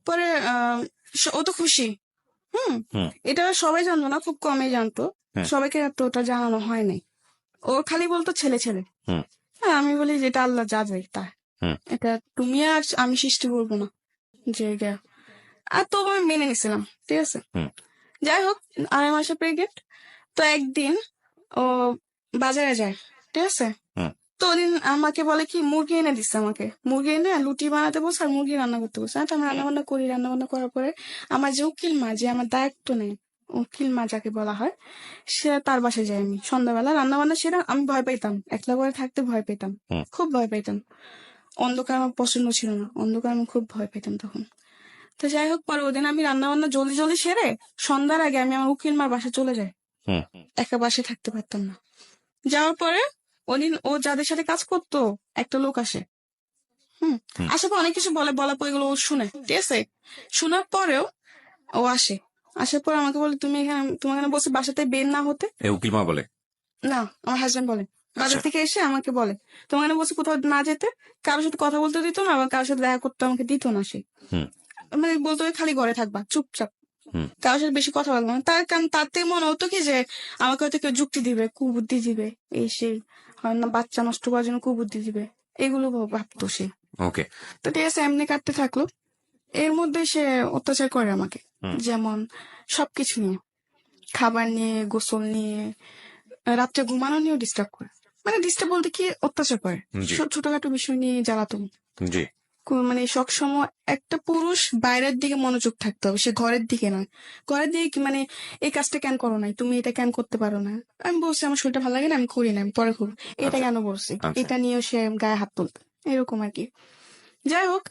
পরে ও তো খুশি। হুম। হুম। এটা সবাই জানতো না, খুব কমই জানতো। হ্যাঁ। সবাইকে তো ওটা জানানো হয় নাই। ও খালি বলতো ছেলে ছেলে। হুম। হ্যাঁ, আমি বলি যেটা আল্লাহ যাবে তা, হুম। এটা তুমি আর আমি সৃষ্টি করবো না, যে এটা। আর তো আমি মেনে নিছিলাম, ঠিক আছে। হুম। যাই হোক, 2.5 মাসে প্রেগনেন্ট। তো একদিন ও বাজারে যায়, ঠিক আছে। হুম। তো ওদিন আমাকে বলে কি, মুরগি এনে দিচ্ছে আমাকে, মুরগি এনে লুটি বানাতে বলছে আর মুরগি রান্না করতে বলছে। তো আমি রান্না বান্না করি, রান্না বান্না করার পরে আমার যে উকিল মা, যে আমার দায়িত্ব নেই, উকিল মা যাকে বলা হয়, সে তার বাসায় যাই আমি সন্ধ্যাবেলা রান্না বান্না সেরা। আমি ভয় পেতাম, একলা করে থাকতে ভয় পেতাম, হুম। খুব ভয় পেতাম। অন্ধকার আমার পছন্দ ছিল না, অন্ধকার আমি খুব ভয় পেতাম তখন। তো যাই হোক, পরে ওদিন আমি রান্না বান্না জলদি জলদি সেরে সন্ধ্যার আগে আমি আমার উকিল মার বাসায় চলে যাই। হুম। একা বাসায় থাকতে পারতাম না। যাওয়ার পরে ওদিন ও যাদের সাথে কাজ করতো, একটা লোক আসে। হুম। হুম। আসার পর অনেক কিছু বলে, বলার পর এগুলো ও শুনে, ঠিক আছে। শোনার পরেও ও আসে। আসার পর আমাকে বলে, তুমি এখানে, তোমার এখানে বসে বাসাতে বের না হতে। এ উকিল মা বলে? না, আমার হাজবেন্ড বলে। বাজার আচ্ছা। থেকে এসে আমাকে বলে, তোমার এখানে বসে কোথাও না যেতে। কারোর সাথে কথা বলতে দিত না, আবার কারোর সাথে দেখা করতে আমাকে দিত না সে। হুম। মানে বলতো ওই খালি ঘরে থাকবা চুপচাপ, হুম। কারোর সাথে বেশি কথা বলবো না। তার কারণ তার থেকে মনে হতো কি যে আমাকে হয়তো কেউ যুক্তি দিবে, কুবুদ্ধি দিবে, এই সেই, হয় না বাচ্চা নষ্ট করার জন্য কুবুদ্ধি দিবে, এগুলো ভাবতো সে। ওকে। তো ঠিক আছে, এমনি কাটতে থাকলো। এর মধ্যে সে অত্যাচার করে আমাকে, হুম। যেমন সবকিছু নিয়ে, খাবার নিয়ে, গোসল নিয়ে, রাত্রে ঘুমানো নিয়েও ডিস্টার্ব করে। মানে ডিস্টার্ব বলতে কি অত্যাচার করে, জি ছোটখাটো বিষয় নিয়ে জ্বালাতন। জি মানে সবসময় একটা পুরুষ বাইরের দিকে মনোযোগ থাকতে হবে, সে ঘরের দিকে নয়। ঘরের দিকে কি মানে এই কাজটা কেন করো নাই, তুমি এটা কেন করতে পারো না। আমি বলছি আমার শরীরটা ভালো লাগে না, আমি করি না, আমি পরে করবো। এটা আচ্ছা কেন বলছি, আচ্ছা এটা নিয়েও সে গায়ে হাত তুলত, এরকম আর কি। যাই হোক,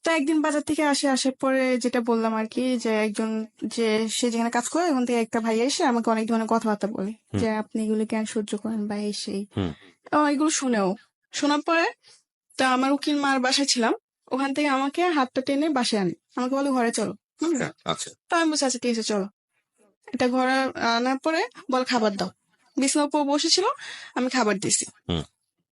তো একদিন বাজার থেকে আসার পরে যেটা বললাম আর কি, যে একজন, যে সে যেখানে কাজ করে ওখান থেকে একটা ভাই এসে আমাকে অনেক ধরনের কথাবার্তা বলে, হুম যে আপনি এগুলো কেন সহ্য করেন বা এই সেই। হুম এগুলো শুনেও, শোনার পরে তা আমার উকিল মার বাসায় ছিলাম, ওখান থেকে আমাকে হাতটা টেনে বাসায় আনে, আমাকে বলে ঘরে চলো। আচ্ছা তো আমি বলছি আচ্ছা ঠিক আছে চলো। এটা ঘরে আনার পরে বল খাবার দাও, বিছানার উপর বসেছিল, আমি খাবার দিছি। হুম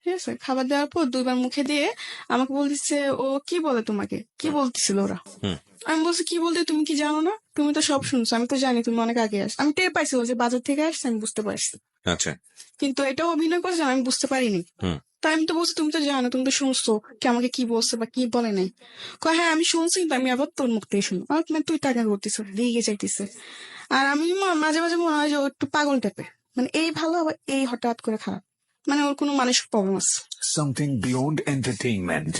ঠিক আছে, খাবার দেওয়ার পর দুইবার মুখে দিয়ে আমাকে বলতেছে, ও কি বলে তোমাকে, কি বলতেছিল ওরা। হুম আমি বলছি কি বলতে, তুমি কি জানো না, তুমি তো সব শুনছো, আমি তো জানি তুমি অনেক আগে আসছো, আমি টের পাইছি ও যে বাজার থেকে আসছে, আমি বুঝতে পারছি, আচ্ছা কিন্তু এটাও অভিনয় করছে আমি বুঝতে পারিনি। হুম তাই আমি তো বলছি তুমি তো জানো, তুমি তো শুনছো কি আমাকে কি বলছে বা কি বলে নাই। কয় হ্যাঁ আমি শুনছি, কিন্তু আমি আবার তোর মুখ থেকে শুনবো। আর তুই টাকা করতেছ, রেগে যাইতেছে। আর আমি মাঝে মাঝে মনে হয় যে ও একটু পাগল টাইপের, মানে এই ভালো আবার এই হঠাৎ করে খারাপ, মানে ওর কোনো মানসিক প্রবলেম আছে। Something beyond entertainment.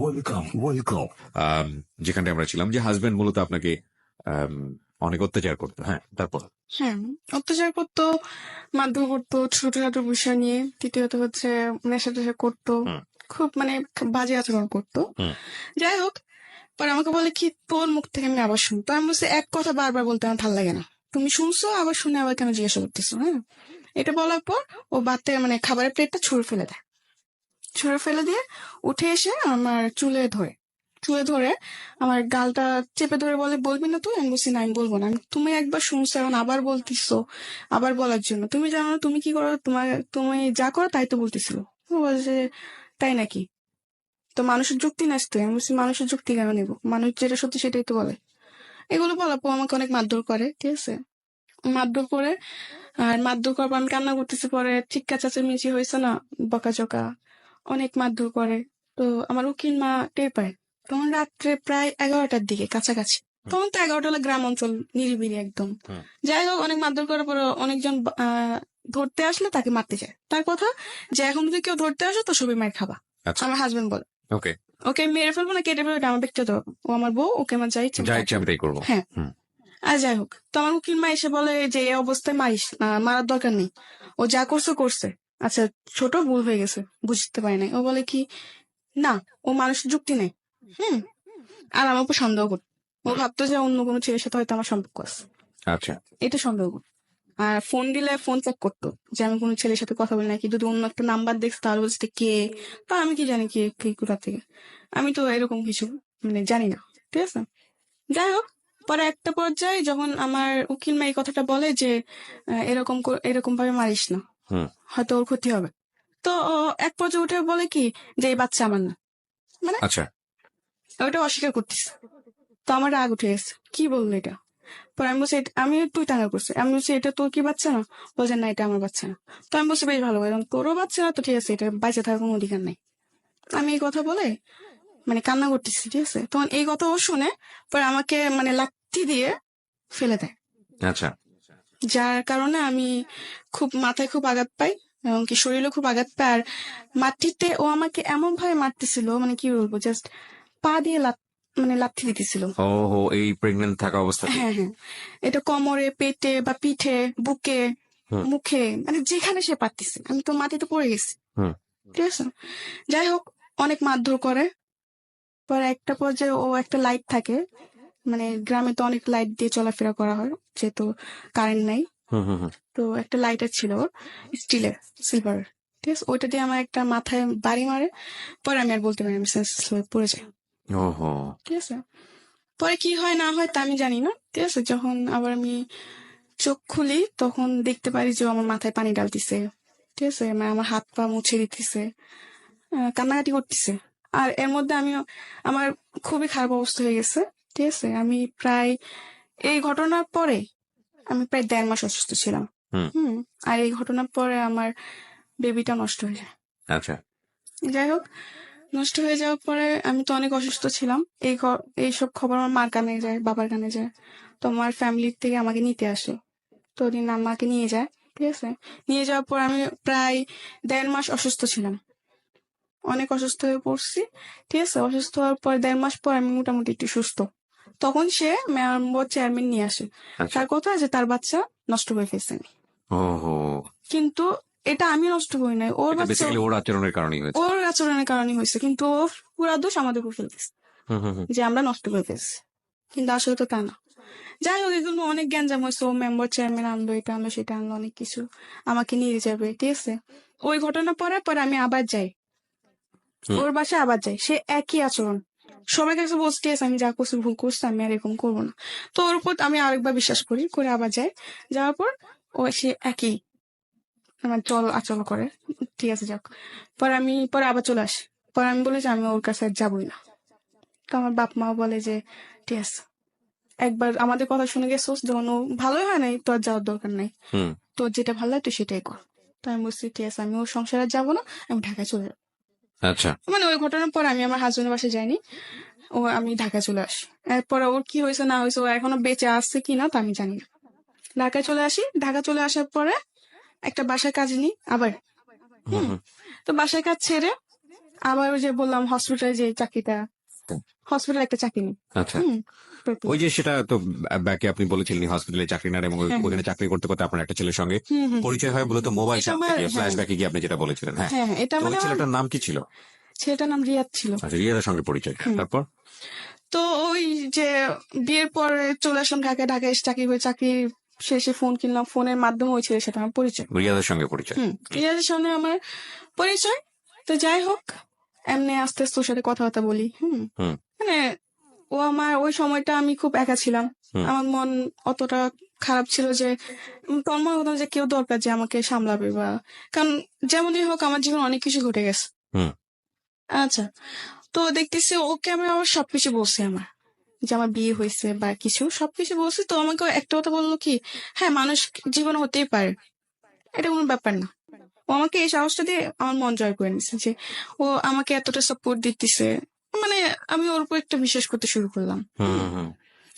Welcome. যেখানটা আমরা ছিলাম যে হাজবেন্ড মূলত আপনাকে আম, অনেক অত্যাচার করতো, হ্যাঁ তারপর হ্যাঁ, অত্যাচার করতো, মারধর করতো ছোটখাটো বিষয় নিয়ে। তৃতীয়ত হচ্ছে নেশা টেশা করতো, হুম খুব মানে বাজে আচরণ করতো। হুম যাই হোক, পরে আমাকে বলে কি তোর মুখ থেকে আমি আবার শুনি, তো আমি বলছি এক কথা বারবার বলতে আমার ভালো লাগে না, তুমি শুনছো আবার শুনে আবার কেন জিজ্ঞাসা করতেছো। হ্যাঁ, এটা বলার পর ও বাদ থেকে মানে খাবারের প্লেটটা ছুঁড়ে ফেলে দেয়, ছুঁড়ে ফেলে দিয়ে উঠে এসে আমার চুলে ধরে আমার গালটা চেপে ধরে বলে বলবি না তুই। আমি বলছি না আমি বলবো না, তুমি একবার শুনছো এখন আবার বলতিছো, আবার বলার জন্য, তুমি জানো না তুমি কি করো, তুমি যা করো তাই তো বলতেছিল। ও বলছে তাই নাকি, তো মানুষের যুক্তি নাস তুই। আমি বলছি মানুষের যুক্তি কেন নিবো, মানুষ যেটা সত্যি সেটাই তো বলে। এগুলো বলার পর আমাকে অনেক মারধর করে, ঠিক আছে, মারধর করে। আর মারধর করার পর আমি কান্না করতেছি, পরে চিৎকার চেঁচামেচি হয়েছে না, বকাঝকা, অনেক মারধর করে। তো আমার উকিল মা টের পায়, তখন রাত্রে প্রায় 11টার দিকে কাছাকাছি। তখন তো 11টা হলো গ্রাম অঞ্চল, নিরিবিলি একদম। হুম যাই হোক, অনেক মারধর করার পরে অনেকজন ধরতে আসলে তাকে মারতে যায়। তার কথা যে এখন যদি কেউ ধরতে আসো তো সবাই মার খাবা। আচ্ছা আমার হাজবেন্ড বলে ওকে ওকে মেরে ফেলবো না কেটে ফেলবো, এটা আমার ব্যক্তিগত ব্যাপার। ও আমার বউ, ওকে আমার যা ইচ্ছে আমি যা তাই ইচ্ছা আমি করবো। তাই করবো। হ্যাঁ, হুম আর যাই হোক, তো আমার উকিল মা এসে বলে যে এই অবস্থায় মারিস না, মারার দরকার নেই, ও যা করছে করছে, আচ্ছা ছোট ভুল হয়ে গেছে, বুঝতে পারি নাই। ও বলে কি না, ও মানুষের যুক্তি নেই। হুম, আর আমার উপর সন্দেহ করতো, ও ভাবতো যে অন্য কোনো ছেলের সাথে হয়তো আমার সম্পর্ক আছে, আচ্ছা এটা সন্দেহ করতো। আর ফোন দিলে ফোন চেক করতো যে আমি কোনো ছেলের সাথে কথা বলি নাকি, যদি অন্য একটা নাম্বার দেখতো তাহলে বলছে কে, তা আমি কি জানি কে কে কোথা থেকে, আমি তো এরকম কিছু মানে জানি না, ঠিক আছে। যাই হোক, পরে একটা পর্যায়ে যখন আমার উকিল মা এই কথাটা বলে যে এরকম ভাবে মারিস না, হুম হয়তো ওর ক্ষতি হবে, তো ও এক পর্যায়ে উঠে বলে কি যে এই বাচ্চা আমার না, মানে আচ্ছা ওটা অস্বীকার করতেছে। তো আমার রাগ উঠে গেছে, কি বললো এটা। পরে আমি বলছি আমি তুই টাঙ্গা করছি, আমি বলছি এটা তোর কি বাচ্চা না, বলছে না এটা আমার বাচ্চা না। তো আমি বলছি বেশ ভালো ভাই, তোরও বাচ্চা না তো ঠিক আছে, এটা বাইচে থাকার কোনো অধিকার নাই। আমি এই কথা বলে মানে কান্না করতেছি, ঠিক আছে। তখন এই কথা ও শুনে পরে আমাকে মানে লাথি দিয়ে ফেলে দেয়, আচ্ছা যার কারণে আমি খুব মাথায় খুব আঘাত পাই, এবং কি শরীরে খুব আঘাত পাই। আর মাটিতে ও আমাকে এমন ভাবে মারতেছিল, মানে কি বলবো, জাস্ট পা দিয়ে মানে লাথি দিতেছিল। ও হো এই প্রেগনেন্ট থাকা অবস্থাতে। হ্যাঁ হ্যাঁ, এটা কোমরে, পেটে বা পিঠে, বুকে, হুম মুখে, মানে যেখানে সে পারতেছে। আমি তো মাটিতে পড়ে গেছি, হুম ঠিক আছে। যাই হোক, অনেক মারধর করে। পরে একটা পর্যায়ে ও একটা লাইট থাকে, মানে গ্রামে তো অনেক লাইট দিয়ে চলাফেরা করা হয় যেহেতু কারেন্ট নাই। হুম হুম হুম তো একটা লাইটার ছিল ওর, স্টিলের, সিলভার, ঠিক আছে। ওইটা দিয়ে আমার একটা মাথায় বাড়ি মারে। পরে আমি আর বলতে পারি না, আমি সেন্সলেস হয়ে পড়ে যাই, ওহো ঠিক আছে। পরে কি হয় না হয় তা আমি জানি না, ঠিক আছে। যখন আবার আমি চোখ খুলি তখন দেখতে পারি যে ও আমার মাথায় পানি ঢালতিছে, ঠিক আছে, মানে আমার হাত পা মুছে দিতেছে, কান্নাকাটি করতেছে। আর এর মধ্যে আমার খুবই খারাপ অবস্থা হয়ে গেছে, ঠিক আছে। আমি প্রায় এই ঘটনার পরে আমি প্রায় 1.5 মাস অসুস্থ ছিলাম। হুম হুম, আর এই ঘটনার পরে আমার বেবিটা নষ্ট হয়ে যায়। আচ্ছা যাই হোক, নষ্ট হয়ে যাওয়ার পরে আমি তো অনেক অসুস্থ ছিলাম। এইসব খবর আমার মার কানে যায়, বাবার কানে যায়। তো আমার ফ্যামিলির থেকে আমাকে নিতে আসে, তো ওদিন আমাকে নিয়ে যায়, ঠিক আছে। নিয়ে যাওয়ার পর আমি প্রায় 1.5 মাস অসুস্থ ছিলাম, অনেক অসুস্থ হয়ে পড়ছি। ঠিক আছে, অসুস্থ হওয়ার পর 1.5 মাস পর আমি মোটামুটি একটু সুস্থ। তখন সে মেম্বার চেয়ারম্যান নিয়ে আসে, আচ্ছা। তার কথা যে তার বাচ্চা নষ্ট করে ফেলছে। ওহো, কিন্তু এটা আমি নষ্ট করি নাই, ওর এটা বাচ্চা, বেসিক্যালি ওর আচরণের কারণেই হয়েছে। ওর আচরণের কারণে হয়েছে, কিন্তু ও পুরা দোষ আমাদের উপর ফেলতেছে হুম হুম হুম। যে আমরা নষ্ট করে ফেলছি, কিন্তু আসলে তো তা না। যাই হোক, এগুলো অনেক গ্যাঞ্জাম হয়েছে, ও মেম্বার চেয়ারম্যান আনলো, এটা আনলো সেটা আনলো, অনেক কিছু আমাকে নিয়ে যাবে। ঠিক আছে, ওই ঘটনা পড়ার পর আমি আবার যাই, হুম। ওর বাসায় আবার যাই, সে একই আচরণ। সবাই কাছে বলছি ঠিক আছে আমি যা করছি ভুল করছি, আমি আর এরকম করবো না। তো ওর উপর আমি আরেকবার বিশ্বাস করি, করে আবার যাই। যাওয়ার পর ও সে একই আমার চল আচরণ করে। ঠিক আছে, যাক। পরে আবার চলে আসি। পরে আমি বলি যে আমি ওর কাছে আর যাবোই না। তো আমার বাপ মাও বলে যে ঠিক আছে, একবার আমাদের কথা শুনে গেছোস, যখন ও ভালোই হয় নাই তো আর যাওয়ার দরকার নাই, হুম। তোর যেটা ভালো লাগে তুই সেটাই কর। তো আমি বলছি ঠিক আছে, আমি ওর সংসারে যাবো না, আমি ঢাকায় চলে যাবো। আচ্ছা। মানে ওই ঘটনার পর আমি আমার হাজবেন্ডের বাসায় যাইনি, আমি ঢাকায় চলে আসি। এরপরে ওর কি হয়েছে না হয়েছে, ও এখনো বেঁচে আছে কিনা তা আমি জানি না। ঢাকায় চলে আসি, ঢাকা চলে আসার পরে একটা বাসায় কাজ নিই আবার। হুম হুম। তো বাসায় কাজ ছেড়ে আবার ওই যে বললাম হসপিটালে যে চাকরিটা, হসপিটালে একটা চাকরি নিই। আচ্ছা, হুম ওই যে সেটা তো ব্যাকে আপনি বলেছিলেন হসপিটালে চাকরি নেন এবং হ্যাঁ, ওখানে চাকরি করতে করতে আপনার একটা ছেলের সঙ্গে হুম হুম পরিচয় হয় মূলত মোবাইল এটা শপ আমার, থেকে, হ্যাঁ ফ্ল্যাশব্যাকে গিয়ে আপনি যেটা বলেছিলেন। হ্যাঁ, হ্যাঁ এটা তো ওই মানে আমার ছেলেটার নাম কি ছিল? ছেলেটার নাম রিয়াদ ছিল। আচ্ছা, রিয়াদের সঙ্গে পরিচয়। হুম। তারপর? তো ওই যে বিয়ের পরে চলে আসলাম ঢাকায়, ঢাকায় এসে চাকরি হয়ে চাকরি শেষে ফোন কিনলাম, ফোনের মাধ্যমে ওই ছেলের সাথে আমার পরিচয়। রিয়াদের সঙ্গে পরিচয়। রিয়াদের সঙ্গে আমার পরিচয়। তো যাই হোক, এমনি আস্তে আস্তে ওর সাথে কথাবার্তা বলি। হুম মানে ও আমার ওই সময়টা আমি খুব একা ছিলাম, হুম আমার মন অতটা খারাপ ছিল যে তোর মনে হতো যে কেউ দরকার যে আমাকে সামলাবে, বা কারণ যেমনই হোক আমার জীবনে অনেক কিছু ঘটে গেছে। হুম। আচ্ছা, তো দেখতেছি ওকে আমি আবার সবকিছু বলছি, আমার যে আমার বিয়ে হয়েছে বা কিছু সবকিছু বলছি। তো আমাকে ও একটা কথা বললো কি, হ্যাঁ মানুষ জীবনে হতেই পারে, এটা কোনো ব্যাপার না। ও আমাকে এই সাহসটা দিয়ে আমার মন জয় করে নিছে যে ও আমাকে এতটা সাপোর্ট দিতেছে। মানে আমি ওর উপর একটা বিশ্বাস করতে শুরু করলাম। হুম হুম হুম।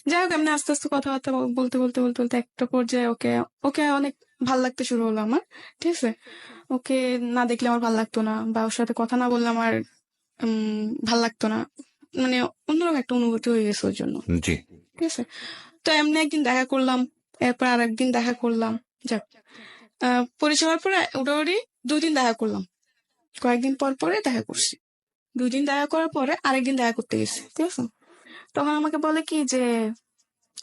যাই হোক, এমনি আস্তে আস্তে কথাবার্তা বলতে বলতে বলতে বলতে একটা পর্যায়ে ওকে ওকে অনেক ভাল লাগতে শুরু হলো আমার। ঠিক আছে, ওকে না দেখলে আমার ভাল লাগতো না, বা ওর সাথে কথা না বললে আমার ভাল লাগতো না। মানে অন্যরকম একটা অনুভূতি হয়ে গেছে ওর জন্য। জি। ঠিক আছে, তো এমনি একদিন দেখা করলাম, এরপর আর একদিন দেখা করলাম। যাক, পরিচয় হওয়ার পরে ওটাওয়ারি 2 দিন দেখা করলাম, কয়েকদিন পর পরে দেখা করছি। 2 দিন দেখা করার পরে আরেকদিন দেখা করতে গেছি। ঠিক আছে, তখন আমাকে বলে কি যে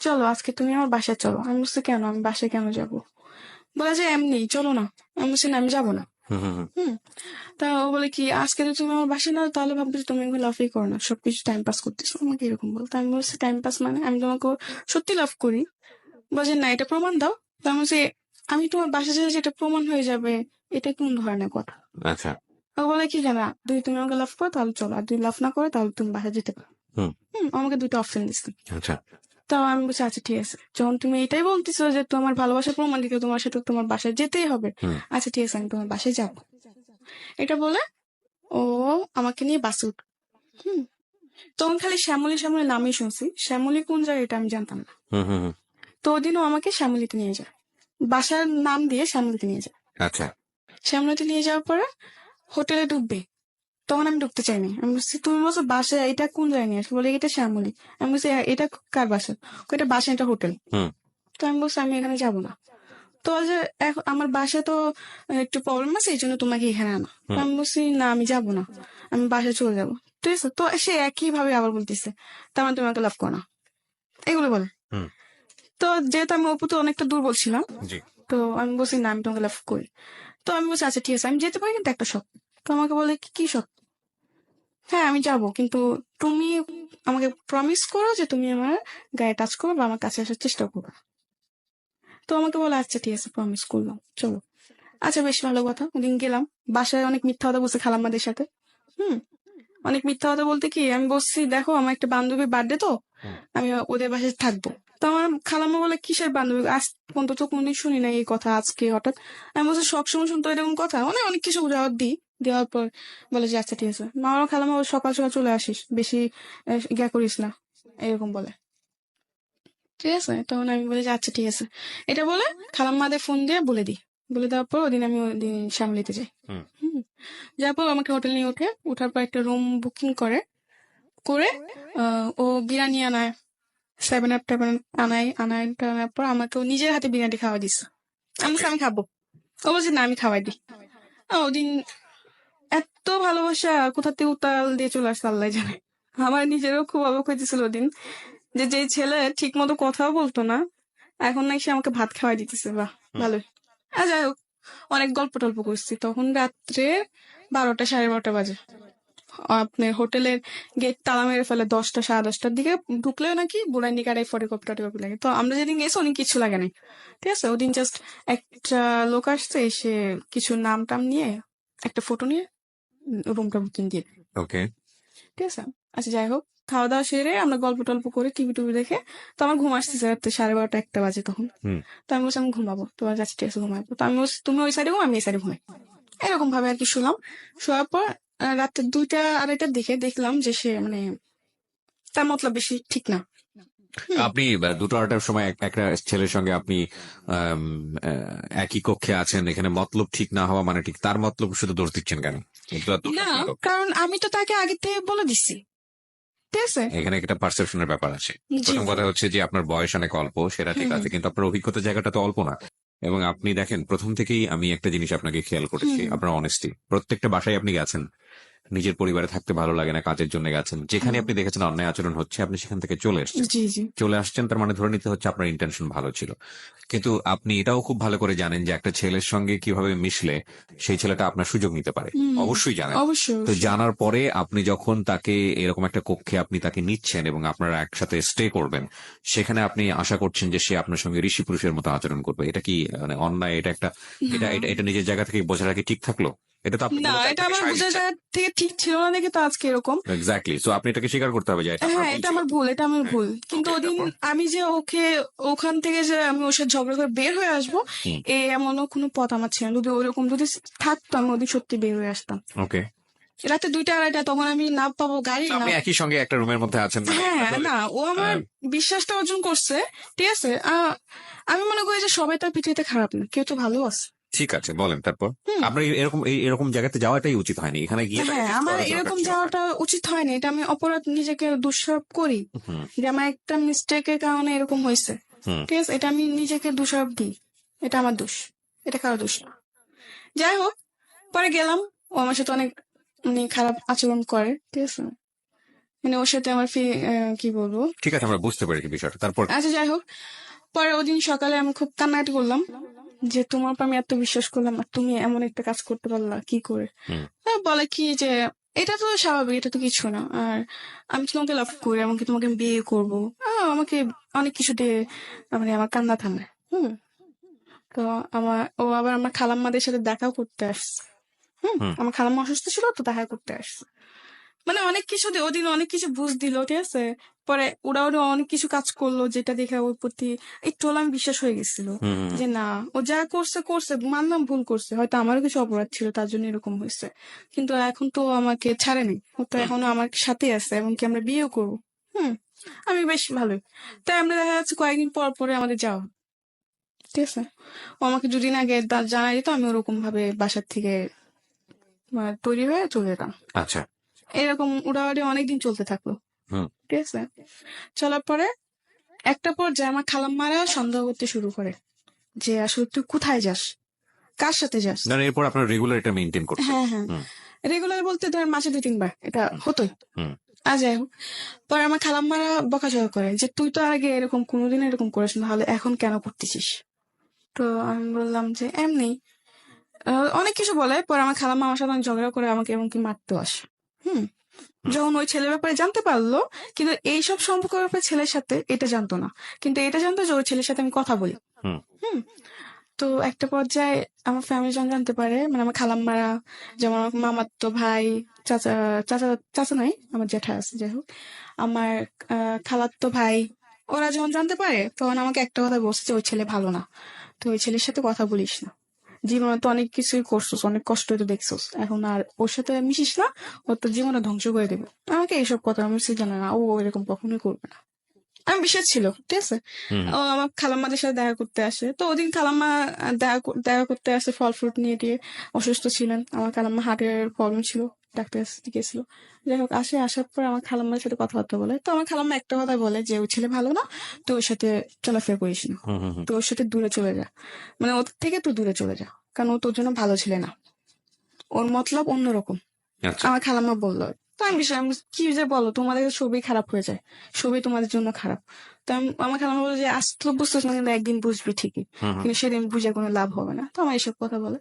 চলো আজকে তুমি আমার বাসায় চলো। আমি বলছি কেন, আমি বাসায় কেন যাব? বলে যে এমনি চলো না। আমি বলছি না, আমি যাবো না। হুম হুম হুম। হুম তা ও বলে কি আজকে যদি তুমি আমার বাসায় না, তাহলে ভাববে যে তুমি আমাকে লাভই করো না, সবকিছু টাইম পাস করতেছো। আমাকে এরকম বলতো। আমি বলছি টাইম পাস মানে আমি তোমাকে সত্যি লাভ করি। বলছে না, এটা প্রমাণ দাও। তো আমি বলছি আমি তোমার বাসায় যেতে যেটা প্রমাণ হয়ে যাবে, এটা কোন ধরনের কথা? আচ্ছা। ও বলে কি জানা, যদি তুমি আমাকে লাভ করো তাহলে চলো, আর যদি লাভ না করো তাহলে তুমি বাসায় যেতে পারো। হুম। আমাকে 2টা অপশন দিচ্ছে। আচ্ছা। তাও আমি বলছি আচ্ছা ঠিক আছে, যখন তুমি এটাই বলতেছো যে তোমার ভালোবাসার প্রমাণ দিতে তোমার সাথে তোমার বাসায় যেতেই হবে, হুম। আচ্ছা ঠিক আছে আমি তোমার বাসায় যাব। এটা বলে ও আমাকে নিয়ে বাসে উঠ। হুম তখন খালি শ্যামলী শ্যামলী নামই শুনছি, শ্যামলী কোন জায়গায় এটা আমি জানতাম না। হুম হুম হুম। তো ওদিনও আমাকে শ্যামলীতে নিয়ে যায়, বাসার নাম দিয়ে শ্যামলীতে নিয়ে যায়। আচ্ছা। শ্যামলীতে নিয়ে যাওয়ার পরে হোটেলে ঢুকবে, তখন আমি ঢুকতে চাইনি। আমি বলছি তুমি বলছো বাসা, এটা কোন জায়গায় নিয়ে আসবে? বলে এটা শ্যামলী। আমি বলছি এটা কার বাসা? এটা বাসা, এটা হোটেল। হুম তো আমি বলছি আমি এখানে যাবো না। তো যে এখন আমার বাসায় তো একটু প্রবলেম আছে, এই জন্য তোমাকে এখানে আনা। তো হুম। আমি বলছি না আমি যাবো না, আমি বাসায় চলে যাবো। ঠিক আছে, তো সে একই ভাবে আবার বলতেছে তার মানে তুমি আমাকে লাভ করো না, এগুলো বলে। হুম। তো যেহেতু আমি অপু তো অনেকটা দুর্বল ছিলাম, জি। তো আমি বলছি না আমি তোমাকে লাভ করি। তো আমি বলছি আচ্ছা ঠিক আছে আমি যেতে পারি, কিন্তু একটা শর্ত। তো আমাকে বলে কি শর্ত? হ্যাঁ আমি যাবো, কিন্তু তুমি আমাকে প্রমিস করো যে তুমি আমার গায়ে টাচ করো বা আমার কাছে আসার চেষ্টা করো। তো আমাকে বলে আচ্ছা ঠিক আছে প্রমিস করলাম, চলো। আচ্ছা বেশ ভালো কথা, ওদিন গেলাম। বাসায় অনেক মিথ্যা কথা বলছে খালাম্মাদের সাথে। হুম অনেক মিথ্যা কথা বলতে কি, আমি বলছি দেখো আমার একটা বান্ধবীর বার্থডে, তো হুম। আমি ওদের বাসায় থাকবো। তো আমার খালাম্মা বলে কিসের বান্ধবী, আজ পর্যন্ত তো কোনদিন শুনি না এই কথা, আজকে হঠাৎ? আমি বলছি সবসময় শুনতো এরকম কথা, মানে অনেক কিছু জবাব দিই। দেওয়ার পর বলে যে আচ্ছা ঠিক আছে। আমার খালাম্মা বলে, সকাল সকাল চলে আসিস, বেশি ইয়া করিস না, এরকম বলে। ঠিক আছে, তখন আমি বলি যে আচ্ছা ঠিক আছে। এটা বলে খালাম্মাদের ফোন দিয়ে বলে দিই বলে দেওয়ার পর ওদিন আমি ওদিন সামলিতে যাই। হুম। যাওয়ার পর আমাকে হোটেল নিয়ে ওঠার পর একটা রুম বুকিং করে ও বিরিয়ানি আনায়, 7 আপ আনার পর আমাকে ও নিজের হাতে বিরিয়ানি খাওয়া দিচ্ছে। আমি বলছি, আমি খাবো। ও বলছে না, আমি খাওয়াই দিই। ওদিন এত ভালোবাসা কোথা থেকে উতাল দিয়ে চলে আসছে আল্লাহ জানে। আমার নিজেরও খুব অবাক হইতেছিল ওদিন, যে ছেলে ঠিক মতো কথাও বলতো না, এখন নাকি সে আমাকে ভাত খাওয়াই দিতেছে। বাহ, ভালোই। যাই হোক, অনেক গল্প টল্প করছি। তখন রাত্রে 12টা 12:30 বাজে। আপনার হোটেলের গেট তালা মেরে ফেলে 10টা 10:30টার দিকে। ঢুকলেও নাকি বুড়াই নিকারাই ফটোকপি লাগে। তো আমরা যেদিন গেছি অনেক কিছু লাগে নাই, ঠিক আছে। ওদিন জাস্ট একটা লোক আসছে, এসে কিছু নাম টাম নিয়ে একটা ফটো নিয়ে রুমটা বুকিং দিয়ে দেয়। ওকে। ঠিক আছে। আচ্ছা, যাই হোক, খাওয়া দাওয়া সেরে আমরা গল্প টল্প করে টিভি টুভি দেখে, তো আমার ঘুম আসতেছে রাত্রে 12:30 1টা বাজে তখন। তো আমি বলছি আমি ঘুমাবো, তোমার কাছে ঠিক আছে ঘুমাবো। তো আমি বলছি তুমি ওই সাইডে ঘুম, আমি এই সাইডে ঘুমাই। এরকম ভাবে আর কি শুলাম। শোয়ার পর রাত্রে 2টা 2:30টার দিকে দেখলাম যে সে মানে তার মতলব বেশি ঠিক না। আপনি 2টা 2:30টার সময় একটা ছেলের সঙ্গে আপনি একই কক্ষে আছেন, এখানে মতলব ঠিক না হওয়া মানে ঠিক, তার মতলব শুধু দোষ দিচ্ছেন কেন? এটা তো না, আপনার কক্ষ। কারণ আমি তো তাকে আগে থেকে বলে দিচ্ছি, ঠিক আছে। এখানে একটা পারসেপশনের ব্যাপার আছে। জি, প্রথম কথা হচ্ছে যে আপনার বয়স অনেক অল্প, সেটা ঠিক আছে, কিন্তু আপনার অভিজ্ঞতা জায়গাটা তো অল্প না। এবং আপনি দেখেন, প্রথম থেকেই আমি একটা জিনিস আপনাকে খেয়াল করেছি, আপনার অনেস্টি। প্রত্যেকটা বাসায় আপনি গেছেন, নিজের পরিবারে থাকতে ভালো লাগে না, কাজের জন্য গেছেন, যেখানে আপনি দেখেছেন অন্যায় আচরণ হচ্ছে আপনি সেখান থেকে চলে এসেছেন। জি, জি। চলে আসছেন তার মানে ধরে নিতে হচ্ছে আপনার ইন্টেনশন ভালো ছিল। কিন্তু আপনি এটাও খুব ভালো করে জানেন যে একটা ছেলের সঙ্গে কিভাবে মিশলে সেই ছেলেটা আপনার সুযোগ নিতে পারে, অবশ্যই জানেন। অবশ্যই। তো জানার পরে আপনি যখন তাকে এরকম একটা কক্ষে আপনি তাকে নিচ্ছেন এবং আপনারা একসাথে স্টে করবেন, সেখানে আপনি আশা করছেন যে সে আপনার সঙ্গে ঋষি পুরুষের মতো আচরণ করবে। এটা কি মানে অন্যায়? এটা একটা এটা নিজের জায়গা থেকে বোঝার আগে ঠিক থাকলো? এটা তো আপনি না, এটা আমার বোঝার জায়গা থেকে ঠিক ছিল না দেখে তো আজকে এরকম। এক্স্যাক্টলি। সো আপনি এটাকে স্বীকার করতে হবে যে এটা আপনার হ্যাঁ, ভুল এটা ছিল। আমার ভুল, এটা আমার ভুল। কিন্তু Okay, ওদিন তারপর? আমি যে ওখান থেকে যে আমি ওর সাথে ঝগড়া করে বের হয়ে আসবো, এমনও কোনো পথ আমার ছিল না। যদি থাকতো আমি ওদিন সত্যি বের হয়ে আসতাম। ওকে। রাতে 2টা 2:30 তখন আমি না পাবো গাড়ি না। আপনি একই সঙ্গে একটা রুমের মধ্যে আছেন মানে হ্যাঁ, একটা না, ও আমার বিশ্বাসটা অর্জন করছে, ঠিক আছে। আমি মনে করি যে সবাই তার পৃথিবীতে খারাপ না, কেউ তো ভালো আছে। ঠিক আছে, বলেন তারপর। আপনার এরকম জায়গাতে যাওয়াটাই উচিত হয়নি, এখানে গিয়ে তাকে হ্যাঁ, test আমার করার দরকার এরকম ছিল। যাওয়াটা উচিত হয়নি। এটা আমি অপরাধ নিজেকে দোষারোপ করি যে আমার একটা মিস্টেকের কারণে এরকম হয়েছে, ঠিক আছে। এটা আমি নিজেকে দোষারোপ দিই, এটা আমার দোষ, এটা কারো দোষ না। যাই হোক, পরে গেলাম, ও আমার সাথে অনেক মানে খারাপ আচরণ করে, ঠিক আছে। মানে ওর সাথে আমার কি বলবো। ঠিক আছে, আমরা বুঝতে পেরেছি বিষয়টা। তারপর আচ্ছা, যাই হোক, পরে ওদিন সকালে আমি খুব কান্নাকাটি করলাম যে তোমার উপর আমি এত বিশ্বাস করলাম আর তুমি এমন একটা কাজ করতে পারলা কি করে। বলে কি যে এটা তো স্বাভাবিক, এটা তো কিছু না, আর আমি তোমাকে লাভ করি, এমনকি তোমাকে আমি বিয়ে করবো। আমাকে অনেক কিছু দিয়ে মানে আমার কান্না থামে। তো আবার আমার খালাম্মাদের সাথে দেখাও করতে আসছে। আমার খালাম্মা অসুস্থ ছিল, তো দেখা করতে আসছে। মানে অনেক কিছু ওদিন অনেক কিছু বুঝ দিল, ঠিক আছে। পরে ওরা অনেক কিছু কাজ করলো, যেটা দেখে ওর প্রতি একটু হলে আমি বিশ্বাস হয়ে গেছিল যে না, ও যা করছে মানলাম ভুল করছে, হয়তো আমারও কিছু অপরাধ ছিল, তার জন্য এরকম হয়েছে। কিন্তু এখন তো আমাকে ছাড়েনি, ও তো এখনো আমার সাথে আছে, এবং কি আমরা বিয়েও করবো। আমি বেশ ভালোই। তাই আমরা দেখা যাচ্ছে কয়েকদিন পর পরে আমাদের যাওয়া, ঠিক আছে। ও আমাকে দুদিন আগে জানাই দিত, আমি ওরকম ভাবে বাসার থেকে তৈরি হয়ে চলে যেতাম। আচ্ছা। এরকম উড়াউড়ি অনেকদিন চলতে থাকলো, ঠিক আছে। চলার পরে একটা পর্যায়ে আমার খালাম্মারা সন্দেহ করতে শুরু করে যে আসলে তুই কোথায় যাস, কার সাথে যাস। না, এরপর আপনার রেগুলার এটা মেনটেন করতে। হ্যাঁ, রেগুলার বলতে ধর মাসে 2-3 বার এটা হতোই। যাই হোক, পরে আমার খালাম্মারা বকাঝকা করে যে তুই তো আগে এরকম কোনোদিন এরকম করিস না, তাহলে এখন কেন করতেছিস। তো আমি বললাম যে এমনি অনেক কিছু বলে। পরে আমার খালাম্মা আমার সাথে অনেক ঝগড়া করে, আমাকে এমনকি মারতেও আসে। যখন ওই ছেলের ব্যাপারে জানতে পারলো, কিন্তু এইসব সম্পর্কের ব্যাপারে ছেলের সাথে এটা জানতো না, কিন্তু এটা জানতো যে ওই ছেলের সাথে আমি কথা বলি। তো একটা পর্যায়ে আমার ফ্যামিলি যখন জানতে পারে, মানে আমার খালাম্মারা, যেমন আমার মামাতো ভাই, চাচা চাচা চাচা নাই, আমার জ্যাঠা আছে, যাই হোক, আমার খালাতো ভাই, ওরা যখন জানতে পারে, তখন আমাকে একটা কথা বলছে যে ওই ছেলে ভালো না, তো ওই ছেলের সাথে কথা বলিস না, জীবনে তো অনেক কিছুই করছোস, অনেক কষ্ট তো দেখছোস, এখন আর ওর সাথে মিশিস না, ওর তো জীবনে ধ্বংস করে দেবে। আমাকে এইসব কথা আমি জানা না, ও এরকম কখনোই করবে না। আমি বিশ্বাস ছিল, ঠিক আছে। হুম ও আমার খালাম্মাদের সাথে দেখা করতে আসে, তো ওদিন খালাম্মা দেখা করতে আসে ফল ফ্রুট নিয়ে দিয়ে। অসুস্থ ছিলেন আমার খালাম্মা, হার্টের প্রবলেম ছিল, ডাক্তার গেছিল। যাই হোক, আসার পর আমার খালাম্মার সাথে কথাবার্তা বলে, তো আমার খালাম্মা একটা কথা বলে যে ওই ছেলে ভালো না, তো ওর সাথে চলাফেরা করিস না, হুম হুম হুম। তো ওর সাথে দূরে চলে যা, মানে ওর থেকে তুই দূরে চলে যা, কারণ ও তোর জন্য ভালো ছেলে না, ওর মতলব অন্যরকম। আচ্ছা আমার খালাম্মা বললো, তো আমি বিষয় আমি কি যে বলো, তোমাদের সবই খারাপ হয়ে যায়, সবই তোমাদের জন্য খারাপ। তো আমার খালাম্মা বললো যে আজ তো বুঝতেছ না, কিন্তু একদিন বুঝবি ঠিকই, হুম হুম কিন্তু সেদিন বুঝে কোনো লাভ হবে না। তো আমার এইসব কথা বলে,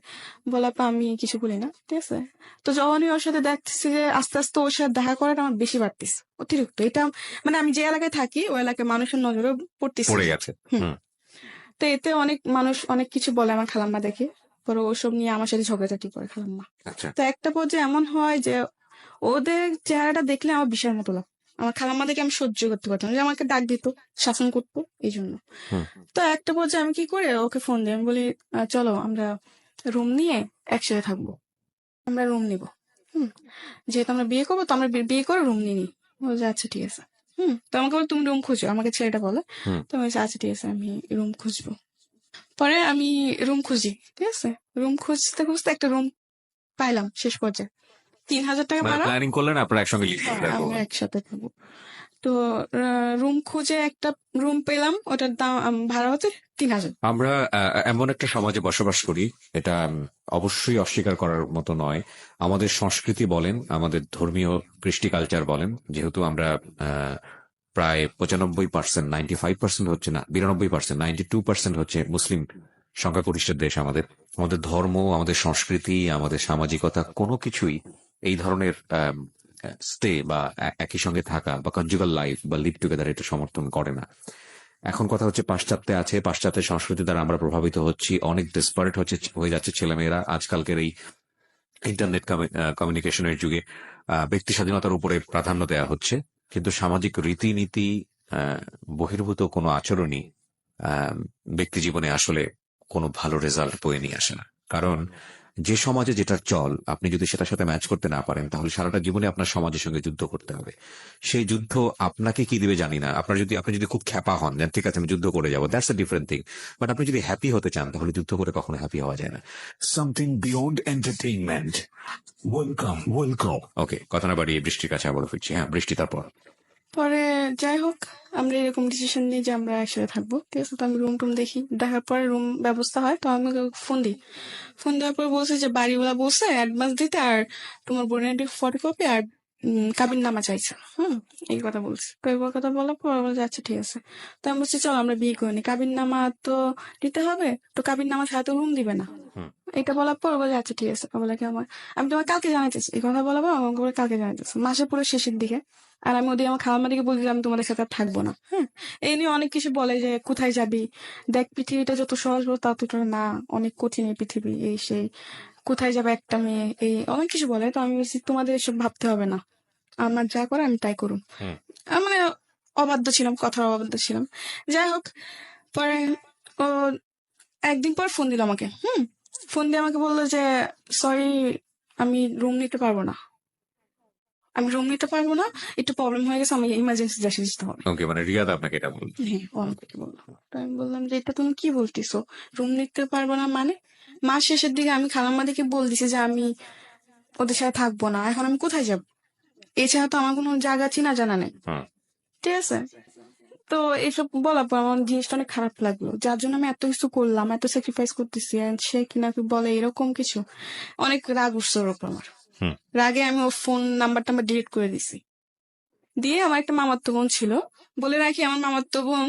বলার পর আমি কিছু বলি না, ঠিক আছে। তো যখনই ওর সাথে দেখতেছি যে আস্তে আস্তে ওর সাথে দেখা করাটা আমার বেশি বাড়তেছে, অতিরিক্ত। এটা মানে আমি যে এলাকায় থাকি ওই এলাকায় মানুষের নজরে পড়তেছি। পড়ে গেছে। হুম। হুম তো এতে অনেক মানুষ অনেক কিছু বলে আমার খালাম্মা দেখে, পরে ওসব নিয়ে আমার সাথে ঝগড়াঝাটি করে খালাম্মা। আচ্ছা তো একটা পর্যায়ে এমন হয় যে ওদের চেহারাটা দেখলে আমার বিষয়ের মতো লাগে, আমার খালাম্মাদেরকে আমি সহ্য করতে পারতাম না, যে আমাকে ডাক দিত, শাসন করতো, এই জন্য। হুম তো একটা পর্যায়ে আমি কি করে ওকে ফোন দিই, আমি বলি চলো আমরা রুম নিয়ে একসাথে থাকবো, আমরা রুম নিব। হুম। যেহেতু আমরা বিয়ে করবো, তো আমরা বিয়ে করে রুম নিয়ে নিই। ও যে আচ্ছা ঠিক আছে। তো আমাকে বলে তুমি রুম খুঁজো, আমাকে ছেলেটা বলে। হুম। তো আমি বলছি, আচ্ছা ঠিক আছে, আমি রুম খুঁজবো। পরে আমি রুম খুঁজি, ঠিক আছে। রুম খুঁজতে খুঁজতে একটা রুম পাইলাম শেষ পর্যায়ে, 3,000 টাকা মানে ভাড়া। প্ল্যানিং করলেন আপনারা একসঙ্গে লিভ হ্যাঁ, করবেন? আমরা একসাথে থাকবো। তো রুম খুঁজে একটা রুম পেলাম, ওটার দাম ভাড়া হচ্ছে 3,000। আমরা এমন একটা সমাজে বসবাস করি, এটা অবশ্যই অস্বীকার করার মতো নয়। আমাদের সংস্কৃতি বলেন, আমাদের ধর্মীয় কৃষ্টি কালচার বলেন, যেহেতু আমরা প্রায় 95%, 95% হচ্ছে না, 92%, 92% হচ্ছে মুসলিম সংখ্যাগরিষ্ঠ দেশ আমাদের। আমাদের ধর্ম, আমাদের সংস্কৃতি, আমাদের সামাজিকতা কোনো কিছুই এই ধরনের স্টে বা একই সঙ্গে থাকা বা কনজুগাল লাইফ বা লিভ টুগেদার এটা সমর্থন করে না। এখন কথা হচ্ছে পাশ্চাত্যে আছে, পাশ্চাত্যের সংস্কৃতি দ্বারা আমরা প্রভাবিত হচ্ছি, অনেক ডেসপারেট হয়ে যাচ্ছে ছেলেমেয়েরা আজকালকের এই ইন্টারনেট কমিউনিকেশনের যুগে। ব্যক্তি স্বাধীনতার উপরে প্রাধান্য দেওয়া হচ্ছে, কিন্তু সামাজিক রীতিনীতি, আহ, বহির্ভূত কোনো আচরণই আহ, ব্যক্তি জীবনে আসলে কোনো ভালো রেজাল্ট বয়ে নিয়ে আসে না। কারণ যে সমাজে যেটার চল, আপনি যদি সেটার সাথে ম্যাচ করতে না পারেন, তাহলে সারাটা জীবনে আপনার সমাজের সঙ্গে যুদ্ধ করতে হবে। সেই যুদ্ধ আপনাকে কি দিবে জানি না। আপনি যদি খুব খ্যাপা হন, দেন ঠিক আছে আমি যুদ্ধ করে যাবো, that's a different thing. But আপনি যদি হ্যাপি হতে চান, তাহলে যুদ্ধ করে কখনো হ্যাপি হওয়া যায় না। Something beyond entertainment. Welcome, welcome. ওকে, কথা না বাড়িয়ে বৃষ্টির কাছে আবার ফিরছি। হ্যাঁ, বৃষ্টি তারপর। পরে যাই হোক, আমরা এরকম ডিসিশন নিই যে আমরা একসাথে থাকবো, ঠিক আছে। তো আমি রুম টুম দেখি, দেখার পরে রুম ব্যবস্থা হয়, তো আমি ওকে ফোন দিই। ফোন দেওয়ার পরে বলছে যে বাড়িওয়ালা বলছে অ্যাডভান্স দিতে, আর তোমার বোনের ফটোকপি আর কাবিন নামা চাইছে। এই কথা বলছে। তো এই কথা বলার পর বলছে আচ্ছা ঠিক আছে। তো আমি বলছি চলো আমরা বিয়ে করে নি, কাবিন নামা তো দিতে হবে, তো কাবিন নামা ছাড়া তো রুম দিবে না। হুম এটা বলার পর বলে আচ্ছা ঠিক আছে। বলে কি আমি তোমার কালকে জানাইতেছি, এই কথা বলার পর আমাকে বলে কালকে জানাইতেছি, মাসের পুরো শেষের দিকে। আর আমি ওদিকে আমার খালাম্মাদিকে বলছি যে আমি তোমাদের সাথে আর থাকবো না। এই নিয়ে অনেক কিছু বলে যে কোথায় যাবি, দেখ পৃথিবীটা যত সহজ বলো ততটা না, অনেক কঠিন এই পৃথিবী, এই সেই, কোথায় যাবে একটা মেয়ে, এই অনেক কিছু বলে। তো আমি বলছি তোমাদের এসব ভাবতে হবে না, আমার যা করে আমি তাই করুন। হুম মানে অবাধ্য ছিলাম, কথার অবাধ্য ছিলাম। যাই হোক, পরে ও একদিন পর ফোন দিল আমাকে। ফোন দিয়ে আমাকে বললো যে সরি, আমি রুম নিতে পারবো না, একটু প্রবলেম হয়ে গেছে, আমি ইমার্জেন্সি দেশে যেতে হবে। ওকে, মানে রিয়াদ আপনাকে এটা বলল? হ্যাঁ, ও আমাকে এটা বললো। তো আমি বললাম যে এটা তুমি কি বলতেছো, রুম নিতে পারবো না মানে? মাস শেষের দিকে আমি খালাম্মাদিকে বল দিছি যে আমি ওদের সাথে থাকবো না, এখন আমি কোথায় যাব? এছাড়া তো আমার কোনো জায়গা চিনা জানা নেই, হুম ঠিক আছে। তো এসব বলার পর আমার জিনিসটা অনেক খারাপ লাগলো, যার জন্য আমি এত কিছু করলাম, এত স্যাক্রিফাইস করতেছি, and সে কিনা কি বলে এরকম কিছু। অনেক রাগ উঠছে ওর উপর আমার। হুম রাগে আমি ওর ফোন নাম্বারটা ডিলিট করে দিছি। দিয়ে আমার একটা মামাতো বোন ছিল, বলে রাখি আমার মামাতো বোন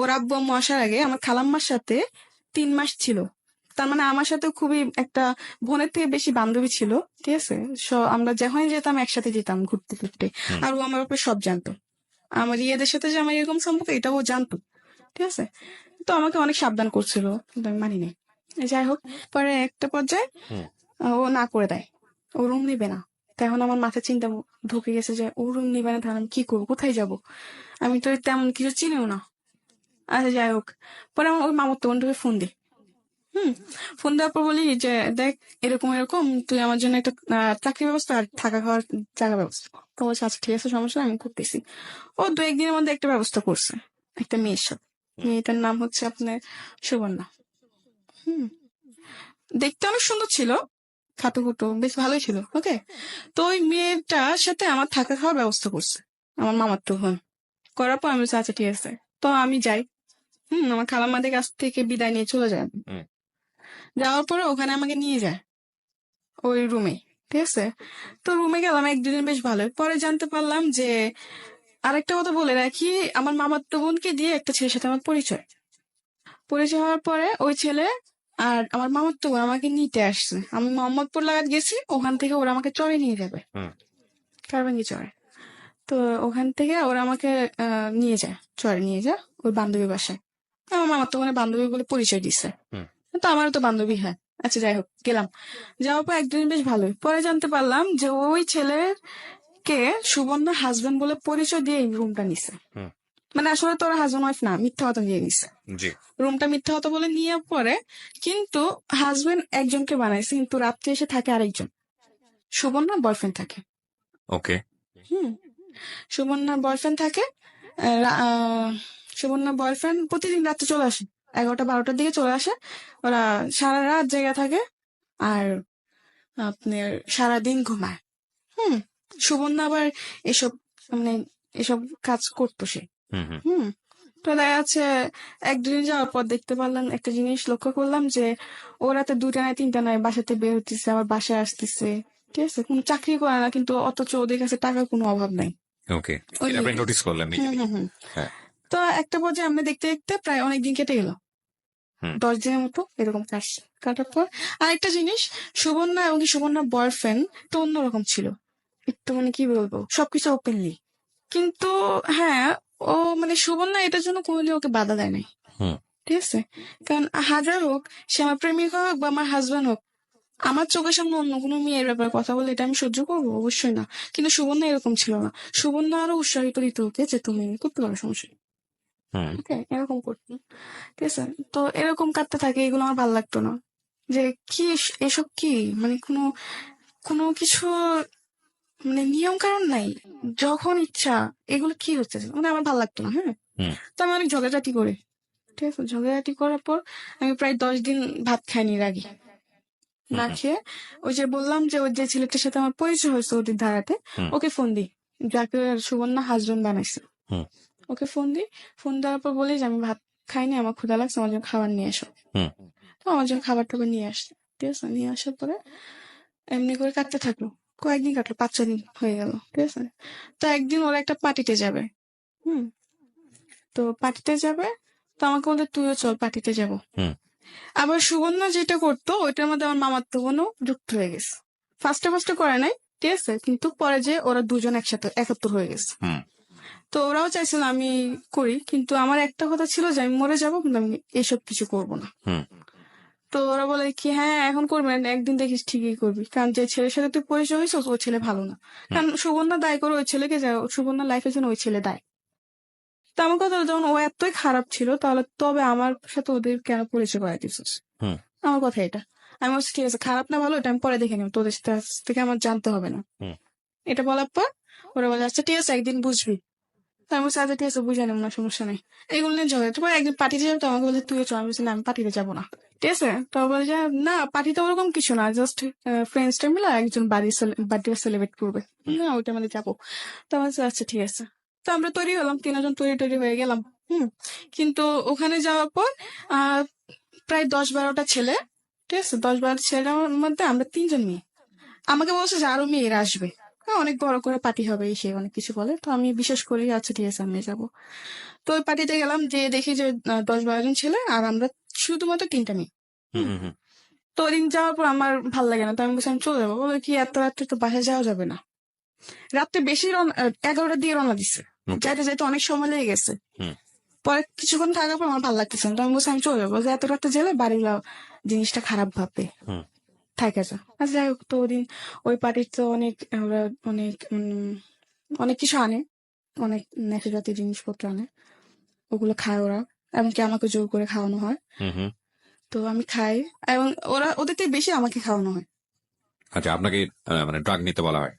ওর আব্বু আম্মু আসার আগে আমার খালাম্মার সাথে 3 মাস ছিল। তার মানে আমার সাথে খুবই একটা বোনের থেকে বেশি বান্ধবী ছিল, ঠিক আছে। আমরা যখনই যেতাম একসাথে যেতাম ঘুরতে ফিরতে। হুম আর ও আমার ব্যাপারে সব জানতো, আমার ইয়েদের সাথে যে আমার এরকম সম্পর্ক এটাও ও জানতো, ঠিক আছে। তো আমাকে অনেক সাবধান করছিল, কিন্তু আমি মানি নাই। যাই হোক, পরে একটা পর্যায়ে হুম ও না করে দেয়, ও রুম নিবে না। তখন আমার মাথায় চিন্তা ঢুকে গেছে যে ও রুম নিবে না, তাহলে আমি কি করবো, কোথায় যাব? আমি তো তেমন কিছু চিনিও না। আচ্ছা যাই হোক, পরে আমার ওই মামাতো বোনটাকে ফোন দিই। ফোন দেওয়ার পর বলি যে দেখ এরকম এরকম তুই আমার জন্য একটা চাকরির ব্যবস্থা আর থাকা খাওয়ার জায়গা ব্যবস্থা কর। তো বলছে আচ্ছা ঠিক আছে সমস্যা নেই, আমি করতেছি। ও 2-1 দিনের মধ্যে একটা ব্যবস্থা করছে একটা মেয়ের সাথে। মেয়েটার নাম হচ্ছে আপনার সুবর্ণা। হুম দেখতে অনেক সুন্দর ছিল, খাটো খুটো বেশ ভালোই ছিল। ওকে, তো ওই মেয়েটার সাথে আমার থাকা খাওয়ার ব্যবস্থা করছে আমার মামাতো বোন। করার পর আমি বলছি আচ্ছা ঠিক আছে, তো আমি যাই। আমার খালাম্মাদের কাছ থেকে বিদায় নিয়ে চলে যায়। হুম। যাওয়ার পরে ওখানে আমাকে নিয়ে যায় ওই রুমে। ঠিক আছে, তো রুমে গেলাম 1-2 দিন বেশ ভালো। পরে জানতে পারলাম যে আরেকটা কথা বলে রাখি, আমার মামাতো বোনকে দিয়ে একটা ছেলের সাথে আমার পরিচয়। পরিচয় হওয়ার পরে ওই ছেলে আর আমার মামাতো বোন আমাকে নিতে আসছে। আমি মোহাম্মদপুর লাগাত গেছি, ওখান থেকে ওরা আমাকে চরে নিয়ে যাবে, হুম। কারবাঙ্গি চরে। তো ওখান থেকে ওরা আমাকে নিয়ে যায়, চরে নিয়ে যায় ওই বান্ধবী বাসায়। আমার মামাতো বোনের বান্ধবী বলে পরিচয় দিচ্ছে। হুম। তো আমারও তো বান্ধবী হয়। আচ্ছা যাই হোক, গেলাম। যাওয়ার পর 1-2 দিন বেশ ভালোই। পরে জানতে পারলাম যে ওই ছেলেকে সুবর্ণা হাজবেন্ড বলে পরিচয় দিয়ে এই রুমটা নিছে। হুম। মানে আসলে তো ওরা হাজবেন্ড ওয়াইফ না, মিথ্যা কথা দিয়ে নিছে। জি। রুমটা মিথ্যা কথা বলে নিয়ে পরে কিন্তু হাজবেন্ড একজনকে বানাইছে, কিন্তু রাত্রে এসে থাকে আরেকজন। সুবর্ণার বয়ফ্রেন্ড থাকে। ওকে। হুম সুবর্ণার বয়ফ্রেন্ড থাকে। আহ, রা- আহ, সুবর্ণার বয়ফ্রেন্ড প্রতিদিন রাত্রে চলে আসে, 11টা-12টার দিকে চলে আসে। ওরা সারা রাত জেগে থাকে আর আপনার সারাদিন ঘুমায়। হুম সুবর্ণা আবার এসব মানে এসব কাজ করতো সে। হুম। হুম। হুম তো দেখা যাচ্ছে 1-2 দিন যাওয়ার পর দেখতে পারলাম একটা জিনিস লক্ষ্য করলাম যে ও রাতে 2টা নয় 3টা নয় বাসাতে বের হতেছে, আবার বাসায় আসতেছে। ঠিক আছে, কোনো চাকরি করে না কিন্তু অথচ ওদের কাছে টাকার কোনো অভাব নাই। ওকে, ওই এটা আপনি নোটিস করলেন নিজে হুম নিজে? হুম হুম হ্যাঁ। তো একটা পর্যায়ে আমরা দেখতে দেখতে প্রায় অনেকদিন কেটে গেল, হুম। 10 দিনের মতো এরকম কাটছে। কাটার পর আরেকটা জিনিস, সুবর্ণা এবং সুবর্ণার বয়ফ্রেন্ড তো অন্যরকম ছিল, একটু মানে কি বলবো সবকিছু ওপেনলি। কিন্তু হ্যাঁ, ও মানে সুবর্ণা এটার জন্য কোনোদিন ওকে বাধা দেয় নাই। হুম। ঠিক আছে, কারণ হাজার হোক সে আমার প্রেমিক হোক বা আমার হাজবেন্ড হোক, আমার চোখের সামনে অন্য কোনো মেয়ের ব্যাপারে কথা বলে এটা আমি সহ্য করবো? অবশ্যই না। কিন্তু সুবর্ণা এরকম ছিল না, সুবর্ণা আরো উৎসাহিত দিত ওকে যে তুমি করতে পারো, সমস্যা নেই। হুম। ওকে, এরকম করতো। ঠিক আছে, তো এরকম কাটতে থাকে, এগুলো আমার ভালো লাগতো না। যে কি এসব কি মানে কোনো কোনো কিছু মানে নিয়ম কারণ নাই, যখন ইচ্ছা এগুলো কি হচ্ছে মানে আমার ভালো লাগতো না। হ্যাঁ, হুম। তো আমি অনেক ঝগড়াঝাটি করি। ঠিক আছে, ঝগড়াঝাটি করার পর আমি প্রায় 10 দিন ভাত খাইনি রাগি হুম। না খেয়ে। ওই যে বললাম যে ওই যে ছেলেটার সাথে আমার পরিচয় হয়েছে ওদের ধারাতে, হুম। ওকে ফোন দিই, যাকে সুবর্ণা হাজবেন্ড বানাইছে। হুম। ওকে ফোন দিই, ফোন দেওয়ার পর বলি যে আমি ভাত খাইনি, আমার ক্ষুধা লাগছে, আমার জন্য খাবার নিয়ে এসো। হুম। তো আমার জন্য খাবার টাবার নিয়ে আসছে। ঠিক আছে, নিয়ে আসার পরে এমনি করে কাটতে থাকলো। কয়েকদিন কাটলো, 5-6 দিন হয়ে গেল। ঠিক আছে, তো একদিন ওরা একটা পার্টিতে যাবে। হুম তো পার্টিতে যাবে, তো আমাকে বলে তুইও চল পার্টিতে যাবো। হুম। আবার সুবর্ণা যেটা করতো ওইটার মধ্যে আমার মামাতো বোনও যুক্ত হয়ে গেছে। ফার্স্টে ফার্স্টে করে নাই, ঠিক আছে, কিন্তু পরে যে ওরা দুজন একসাথে একাত্তর হয়ে গেছে। হুম। তো ওরাও চাইছিল আমি করি, কিন্তু আমার একটা কথা ছিল যে আমি মরে যাবো কিন্তু আমি এসব কিছু করব না। হুম। তো ওরা বলে কি হ্যাঁ এখন করবি না, একদিন দেখিস ঠিকই করবি, কারণ যে ছেলের সাথে তুই পরিচয় হয়েছিস ওই ছেলে ভালো না। কারণ সুবর্ণা দায় করে ওই ছেলেকে, যায় সুবর্ণার লাইফের জন্য ওই ছেলে দায়। তো আমার কথা হলো, যখন ও এতই খারাপ ছিল তাহলে তবে আমার সাথে ওদের কেন পরিচয় করাই দিছিস? হুম। আমার কথা এটা। আমি বলছি ঠিক আছে, খারাপ না ভালো এটা আমি পরে দেখে নেব, তোদের কাছ থেকে আমার জানতে হবে না। হুম। এটা বলার পর ওরা বলে আচ্ছা ঠিক আছে একদিন বুঝবি। তো আমি বলছি আচ্ছা ঠিক আছে বুঝে নেব না, সমস্যা নেই। এইগুলো নিয়ে ঝগড়া। তারপর একদিন পার্টিতে যাবো, তো আমাকে বলে তুইও চল। আমি বলছি না আমি পার্টিতে যাবো না। ঠিক আছে, তো বলে যে না পার্টিতে ওরকম কিছু না, জাস্ট ফ্রেন্ডসটা মিলে একজন বার্থডে সেলিব্রেট করবে, না ওইটা মানে যাবো। তো আমি বলছি আচ্ছা ঠিক আছে। তো আমরা তৈরি হলাম, 3জন তৈরি হয়ে গেলাম। কিন্তু ওখানে যাওয়ার পর আহ প্রায় 10-12টা ছেলে। ঠিক আছে, 10-12 ছেলের মধ্যে আমরা 3জন মেয়ে। আমাকে বলছে যে আরো মেয়েরা আসবে, অনেক বড় করে পার্টি হবে, সে অনেক কিছু বলে। তো আমি বিশেষ করি আচ্ছা ঠিক আছে আমি যাবো। তো ওই পার্টিতে গেলাম, যে দেখি যে 10-12 জন ছেলে আর আমরা শুধুমাত্র 3টা মেয়ে। হুম। হুম হুম। তো ওই দিন যাওয়ার পর আমার ভাল লাগে না, তো আমি বলছি আমি চলে যাবো। বলে কি এত রাত্রে তো বাসায় যাওয়া যাবে না, রাত্রে বেশি 11টার দিকে রওনা দিচ্ছে, ওকে। যাইতে যাইতে অনেক সময় লেগে গেছে। হুম। পরে কিছুক্ষণ থাকার পর আমার ভালো লাগতেছে না, তো আমি বলছি আমি চলে যাবো, যে এত রাতে গেলে বাড়ির জিনিসটা খারাপ ভাববে, হুম। থাকে যা। আচ্ছা যাই হোক, তো ওদিন ওই পার্টির তো অনেক আমরা অনেক অনেক কিছু আনে, অনেক নেশা জাতীয় জিনিসপত্র আনে, ওগুলো খায় ওরা, এমনকি আমাকে জোর করে খাওয়ানো হয়। হুম। হুম। তো আমি খাই এবং ওদের থেকে বেশি আমাকে খাওয়ানো হয়। আচ্ছা, আপনাকে মানে ড্রাগ নিতে বলা হয়?